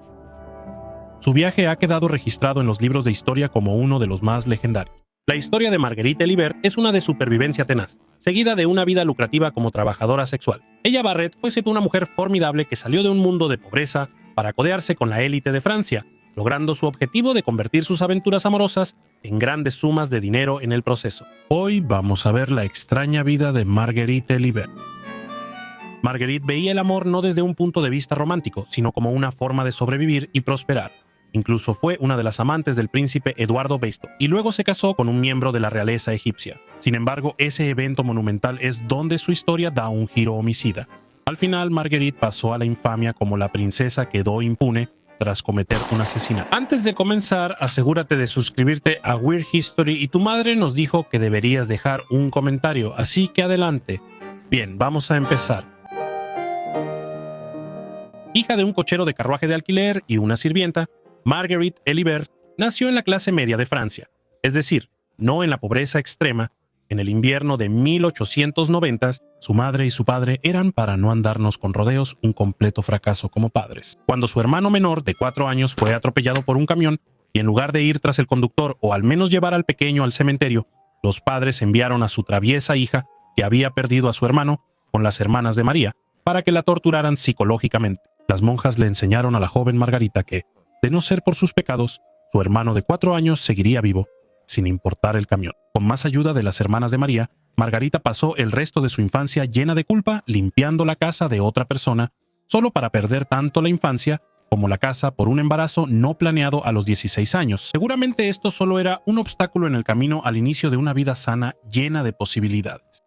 su viaje ha quedado registrado en los libros de historia como uno de los más legendarios. La historia de Marguerite Elibert es una de supervivencia tenaz, seguida de una vida lucrativa como trabajadora sexual. Ella Barrett fue una mujer formidable que salió de un mundo de pobreza para codearse con la élite de Francia, logrando su objetivo de convertir sus aventuras amorosas en grandes sumas de dinero en el proceso. Hoy vamos a ver la extraña vida de Marguerite Elibert. Marguerite veía el amor no desde un punto de vista romántico, sino como una forma de sobrevivir y prosperar. Incluso fue una de las amantes del príncipe Eduardo Besto y luego se casó con un miembro de la realeza egipcia. Sin embargo, ese evento monumental es donde su historia da un giro homicida. Al final, Marguerite pasó a la infamia como la princesa quedó impune tras cometer un asesinato. Antes de comenzar, asegúrate de suscribirte a Weird History y tu madre nos dijo que deberías dejar un comentario, así que adelante. Bien, vamos a empezar. Hija de un cochero de carruaje de alquiler y una sirvienta, Marguerite Elibert nació en la clase media de Francia, es decir, no en la pobreza extrema. En el invierno de 1890, su madre y su padre eran, para no andarnos con rodeos, un completo fracaso como padres. Cuando su hermano menor, de 4 años, fue atropellado por un camión, y en lugar de ir tras el conductor o al menos llevar al pequeño al cementerio, los padres enviaron a su traviesa hija, que había perdido a su hermano, con las hermanas de María, para que la torturaran psicológicamente. Las monjas le enseñaron a la joven Margarita que, de no ser por sus pecados, su hermano de 4 años seguiría vivo, sin importar el camión. Con más ayuda de las hermanas de María, Margarita pasó el resto de su infancia llena de culpa limpiando la casa de otra persona, solo para perder tanto la infancia como la casa por un embarazo no planeado a los 16 años. Seguramente esto solo era un obstáculo en el camino al inicio de una vida sana llena de posibilidades.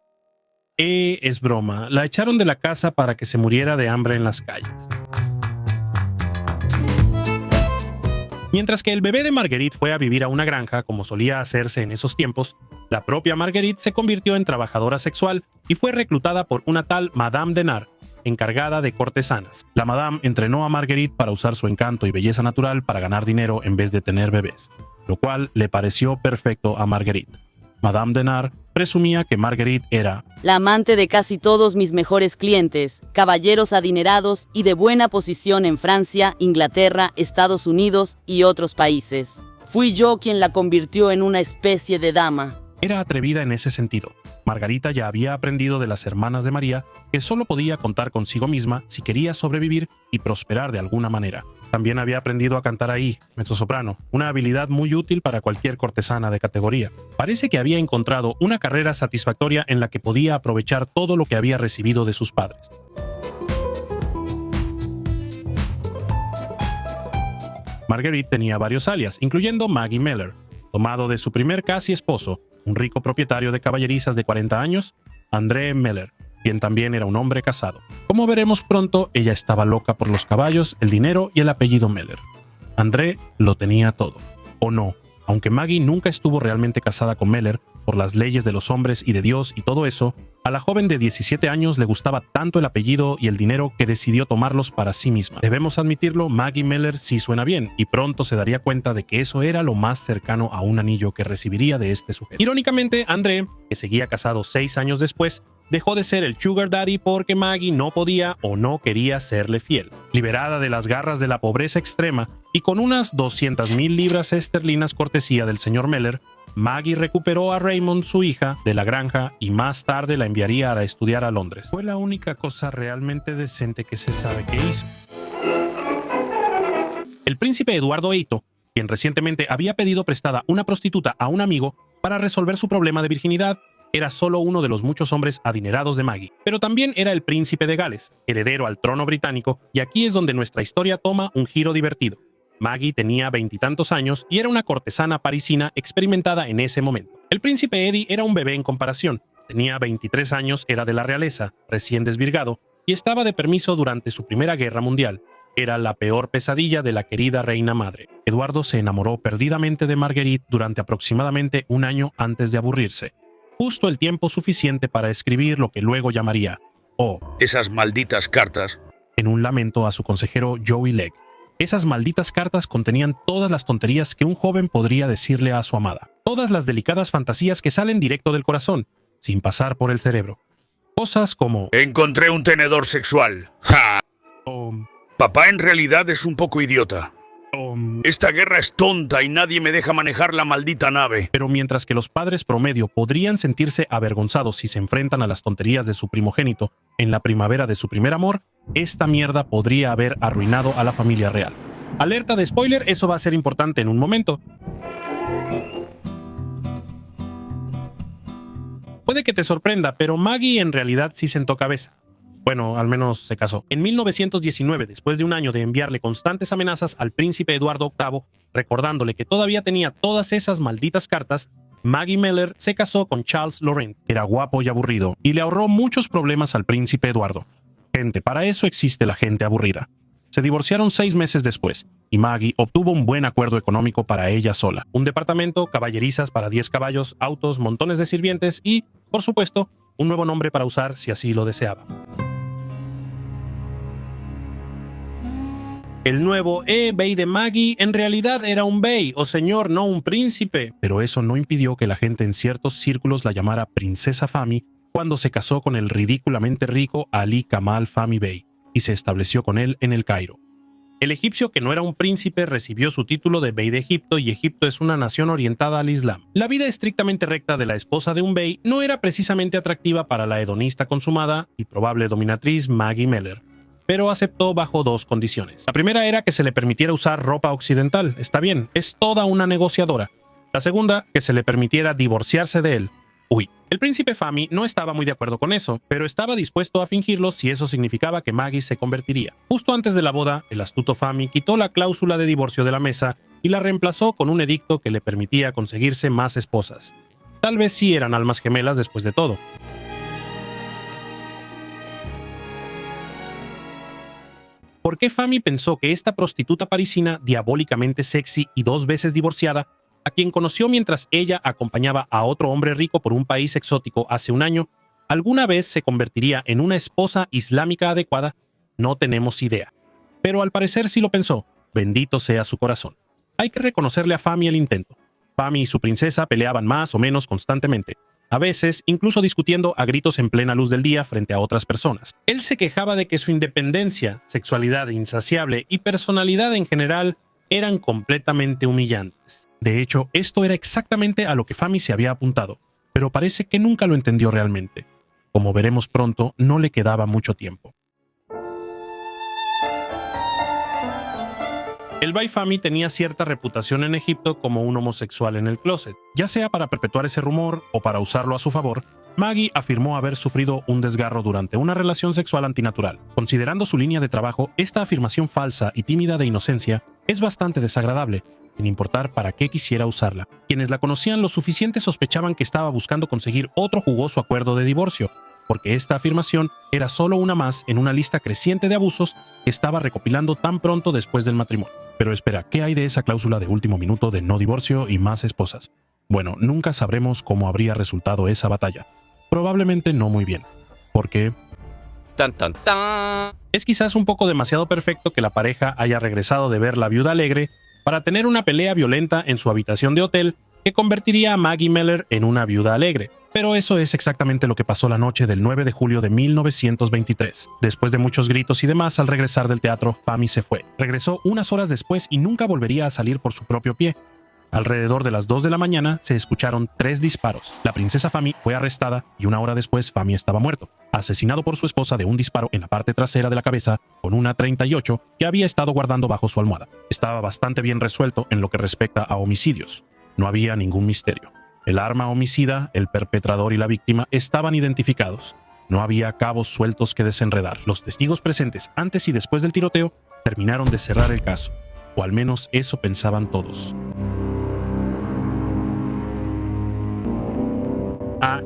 Es broma, la echaron de la casa para que se muriera de hambre en las calles. Mientras que el bebé de Marguerite fue a vivir a una granja, como solía hacerse en esos tiempos, la propia Marguerite se convirtió en trabajadora sexual y fue reclutada por una tal Madame Denard, encargada de cortesanas. La Madame entrenó a Marguerite para usar su encanto y belleza natural para ganar dinero en vez de tener bebés, lo cual le pareció perfecto a Marguerite. Madame Denard presumía que Marguerite era la amante de casi todos mis mejores clientes, caballeros adinerados y de buena posición en Francia, Inglaterra, Estados Unidos y otros países. Fui yo quien la convirtió en una especie de dama. Era atrevida en ese sentido. Margarita ya había aprendido de las hermanas de María que solo podía contar consigo misma si quería sobrevivir y prosperar de alguna manera. También había aprendido a cantar ahí, mezzosoprano, una habilidad muy útil para cualquier cortesana de categoría. Parece que había encontrado una carrera satisfactoria en la que podía aprovechar todo lo que había recibido de sus padres. Marguerite tenía varios alias, incluyendo Maggie Meller, tomado de su primer casi esposo, un rico propietario de caballerizas de 40 años, André Meller, quien también era un hombre casado. Como veremos pronto, ella estaba loca por los caballos, el dinero y el apellido Meller. André lo tenía todo. O no, aunque Maggie nunca estuvo realmente casada con Meller, por las leyes de los hombres y de Dios y todo eso, a la joven de 17 años le gustaba tanto el apellido y el dinero que decidió tomarlos para sí misma. Debemos admitirlo, Maggie Meller sí suena bien, y pronto se daría cuenta de que eso era lo más cercano a un anillo que recibiría de este sujeto. Irónicamente, André, que seguía casado 6 años después, dejó de ser el sugar daddy porque Maggie no podía o no quería serle fiel. Liberada de las garras de la pobreza extrema y con unas 200,000 libras esterlinas cortesía del señor Meller, Maggie recuperó a Raymond, su hija, de la granja y más tarde la enviaría a estudiar a Londres. Fue la única cosa realmente decente que se sabe que hizo. El príncipe Eduardo Eito, quien recientemente había pedido prestada una prostituta a un amigo para resolver su problema de virginidad, era solo uno de los muchos hombres adinerados de Maggie, pero también era el príncipe de Gales, heredero al trono británico, y aquí es donde nuestra historia toma un giro divertido. Maggie tenía 20 y tantos años y era una cortesana parisina experimentada en ese momento. El príncipe Eddie era un bebé en comparación. Tenía 23 años, era de la realeza, recién desvirgado, y estaba de permiso durante su Primera Guerra Mundial. Era la peor pesadilla de la querida reina madre. Eduardo se enamoró perdidamente de Marguerite durante aproximadamente un año antes de aburrirse. Justo el tiempo suficiente para escribir lo que luego llamaría, esas malditas cartas, en un lamento a su consejero Joey Legg. Esas malditas cartas contenían todas las tonterías que un joven podría decirle a su amada. Todas las delicadas fantasías que salen directo del corazón, sin pasar por el cerebro. Cosas como encontré un tenedor sexual. ¡Ja! o Papá en realidad es un poco idiota. Esta guerra es tonta y nadie me deja manejar la maldita nave. Pero mientras que los padres promedio podrían sentirse avergonzados si se enfrentan a las tonterías de su primogénito en la primavera de su primer amor, esta mierda podría haber arruinado a la familia real. Alerta de spoiler, eso va a ser importante en un momento. Puede que te sorprenda, pero Maggie en realidad sí sentó cabeza. Bueno, al menos se casó. En 1919, después de un año de enviarle constantes amenazas al príncipe Eduardo VIII, recordándole que todavía tenía todas esas malditas cartas, Maggie Miller se casó con Charles Laurent, que era guapo y aburrido, y le ahorró muchos problemas al príncipe Eduardo. Gente, para eso existe la gente aburrida. Se divorciaron 6 meses después, y Maggie obtuvo un buen acuerdo económico para ella sola. Un departamento, caballerizas para 10 caballos, autos, montones de sirvientes y, por supuesto, un nuevo nombre para usar si así lo deseaba. El nuevo bey de Maggie en realidad era un bey, o señor, no un príncipe. Pero eso no impidió que la gente en ciertos círculos la llamara Princesa Fahmy cuando se casó con el ridículamente rico Ali Kamal Fahmy Bey y se estableció con él en el Cairo. El egipcio que no era un príncipe recibió su título de bey de Egipto y Egipto es una nación orientada al Islam. La vida estrictamente recta de la esposa de un bey no era precisamente atractiva para la hedonista consumada y probable dominatriz Maggie Miller, pero aceptó bajo 2 condiciones. La primera era que se le permitiera usar ropa occidental. Está bien, es toda una negociadora. La segunda, que se le permitiera divorciarse de él. El príncipe Fahmy no estaba muy de acuerdo con eso, pero estaba dispuesto a fingirlo si eso significaba que Maggie se convertiría. Justo antes de la boda, el astuto Fahmy quitó la cláusula de divorcio de la mesa y la reemplazó con un edicto que le permitía conseguirse más esposas. Tal vez sí eran almas gemelas después de todo. ¿Por qué Fahmy pensó que esta prostituta parisina, diabólicamente sexy y 2 veces divorciada, a quien conoció mientras ella acompañaba a otro hombre rico por un país exótico hace un año, alguna vez se convertiría en una esposa islámica adecuada? No tenemos idea. Pero al parecer sí lo pensó. Bendito sea su corazón. Hay que reconocerle a Fahmy el intento. Fahmy y su princesa peleaban más o menos constantemente, a veces incluso discutiendo a gritos en plena luz del día frente a otras personas. Él se quejaba de que su independencia, sexualidad insaciable y personalidad en general eran completamente humillantes. De hecho, esto era exactamente a lo que Fahmy se había apuntado, pero parece que nunca lo entendió realmente. Como veremos pronto, no le quedaba mucho tiempo. El bey Fahmy tenía cierta reputación en Egipto como un homosexual en el closet. Ya sea para perpetuar ese rumor o para usarlo a su favor, Maggie afirmó haber sufrido un desgarro durante una relación sexual antinatural. Considerando su línea de trabajo, esta afirmación falsa y tímida de inocencia es bastante desagradable, sin importar para qué quisiera usarla. Quienes la conocían lo suficiente sospechaban que estaba buscando conseguir otro jugoso acuerdo de divorcio, porque esta afirmación era solo una más en una lista creciente de abusos que estaba recopilando tan pronto después del matrimonio. Pero espera, ¿qué hay de esa cláusula de último minuto de no divorcio y más esposas? Bueno, nunca sabremos cómo habría resultado esa batalla. Probablemente no muy bien. Porque Tan, tan, tan. es quizás un poco demasiado perfecto que la pareja haya regresado de ver La Viuda Alegre para tener una pelea violenta en su habitación de hotel que convertiría a Maggie Miller en una viuda alegre. Pero eso es exactamente lo que pasó la noche del 9 de julio de 1923. Después de muchos gritos y demás, al regresar del teatro, Fahmy se fue. Regresó unas horas después y nunca volvería a salir por su propio pie. Alrededor de las 2 de la mañana se escucharon 3 disparos. La princesa Fahmy fue arrestada y una hora después Fahmy estaba muerto, asesinado por su esposa de un disparo en la parte trasera de la cabeza con una .38 que había estado guardando bajo su almohada. Estaba bastante bien resuelto en lo que respecta a homicidios. No había ningún misterio. El arma homicida, el perpetrador y la víctima estaban identificados. No había cabos sueltos que desenredar. Los testigos presentes antes y después del tiroteo terminaron de cerrar el caso, o al menos eso pensaban todos.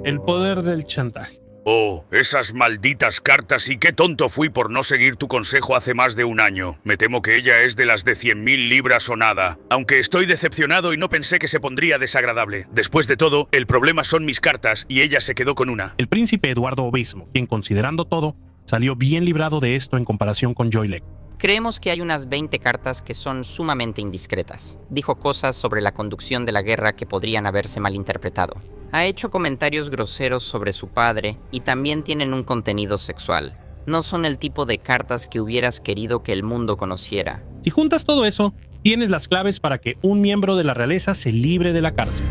El poder del chantaje. Oh, esas malditas cartas, y qué tonto fui por no seguir tu consejo hace más de un año. Me temo que ella es de las de 100.000 libras o nada. Aunque estoy decepcionado y no pensé que se pondría desagradable. Después de todo, el problema son mis cartas y ella se quedó con una. El príncipe Eduardo Obismo, quien considerando todo, salió bien librado de esto en comparación con Joy Legg. Creemos que hay unas 20 cartas que son sumamente indiscretas. Dijo cosas sobre la conducción de la guerra que podrían haberse malinterpretado. Ha hecho comentarios groseros sobre su padre y también tienen un contenido sexual. No son el tipo de cartas que hubieras querido que el mundo conociera. Si juntas todo eso, Tienes las claves para que un miembro de la realeza se libre de la cárcel.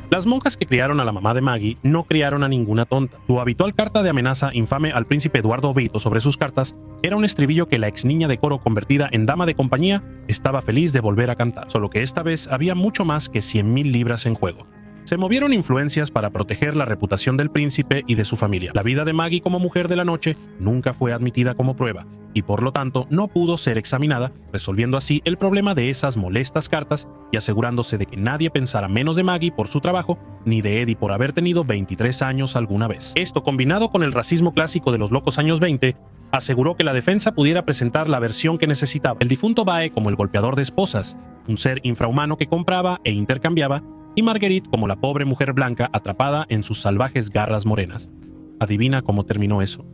Las monjas que criaron a la mamá de Maggie no criaron a ninguna tonta. Su habitual carta de amenaza infame al príncipe Eduardo Beito sobre sus cartas era un estribillo que la ex niña de coro convertida en dama de compañía estaba feliz de volver a cantar, solo que esta vez había mucho más que 100.000 libras en juego. Se movieron influencias para proteger la reputación del príncipe y de su familia. La vida de Maggie como mujer de la noche nunca fue admitida como prueba, y por lo tanto no pudo ser examinada, resolviendo así el problema de esas molestas cartas y asegurándose de que nadie pensara menos de Maggie por su trabajo, ni de Eddie por haber tenido 23 años alguna vez. Esto, combinado con el racismo clásico de los locos años 20, aseguró que la defensa pudiera presentar la versión que necesitaba. El difunto Bae como el golpeador de esposas, un ser infrahumano que compraba e intercambiaba, y Marguerite como la pobre mujer blanca atrapada en sus salvajes garras morenas. Adivina cómo terminó eso.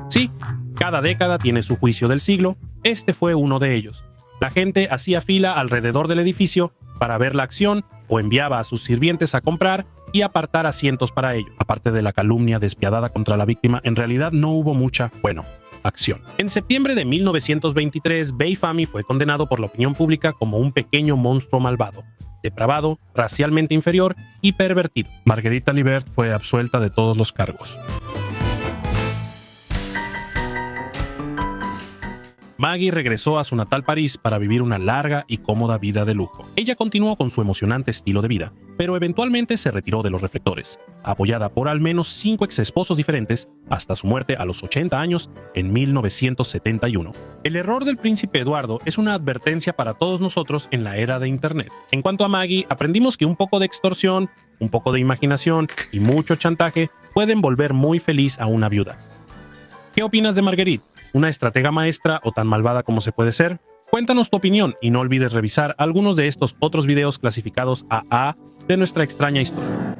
Sí, cada década tiene su juicio del siglo. Este fue uno de ellos. La gente hacía fila alrededor del edificio para ver la acción o enviaba a sus sirvientes a comprar y apartar asientos para ello. Aparte de la calumnia despiadada contra la víctima, en realidad no hubo mucha, acción. En septiembre de 1923, Bay Fami fue condenado por la opinión pública como un pequeño monstruo malvado, depravado, racialmente inferior y pervertido. Marguerite Talibert fue absuelta de todos los cargos. Maggie regresó a su natal París para vivir una larga y cómoda vida de lujo. Ella continuó con su emocionante estilo de vida, pero eventualmente se retiró de los reflectores, apoyada por al menos 5 exesposos diferentes hasta su muerte a los 80 años en 1971. El error del príncipe Eduardo es una advertencia para todos nosotros en la era de Internet. En cuanto a Maggie, aprendimos que un poco de extorsión, un poco de imaginación y mucho chantaje pueden volver muy feliz a una viuda. ¿Qué opinas de Marguerite? ¿Una estratega maestra o tan malvada como se puede ser? Cuéntanos tu opinión y no olvides revisar algunos de estos otros videos clasificados AA de nuestra extraña historia.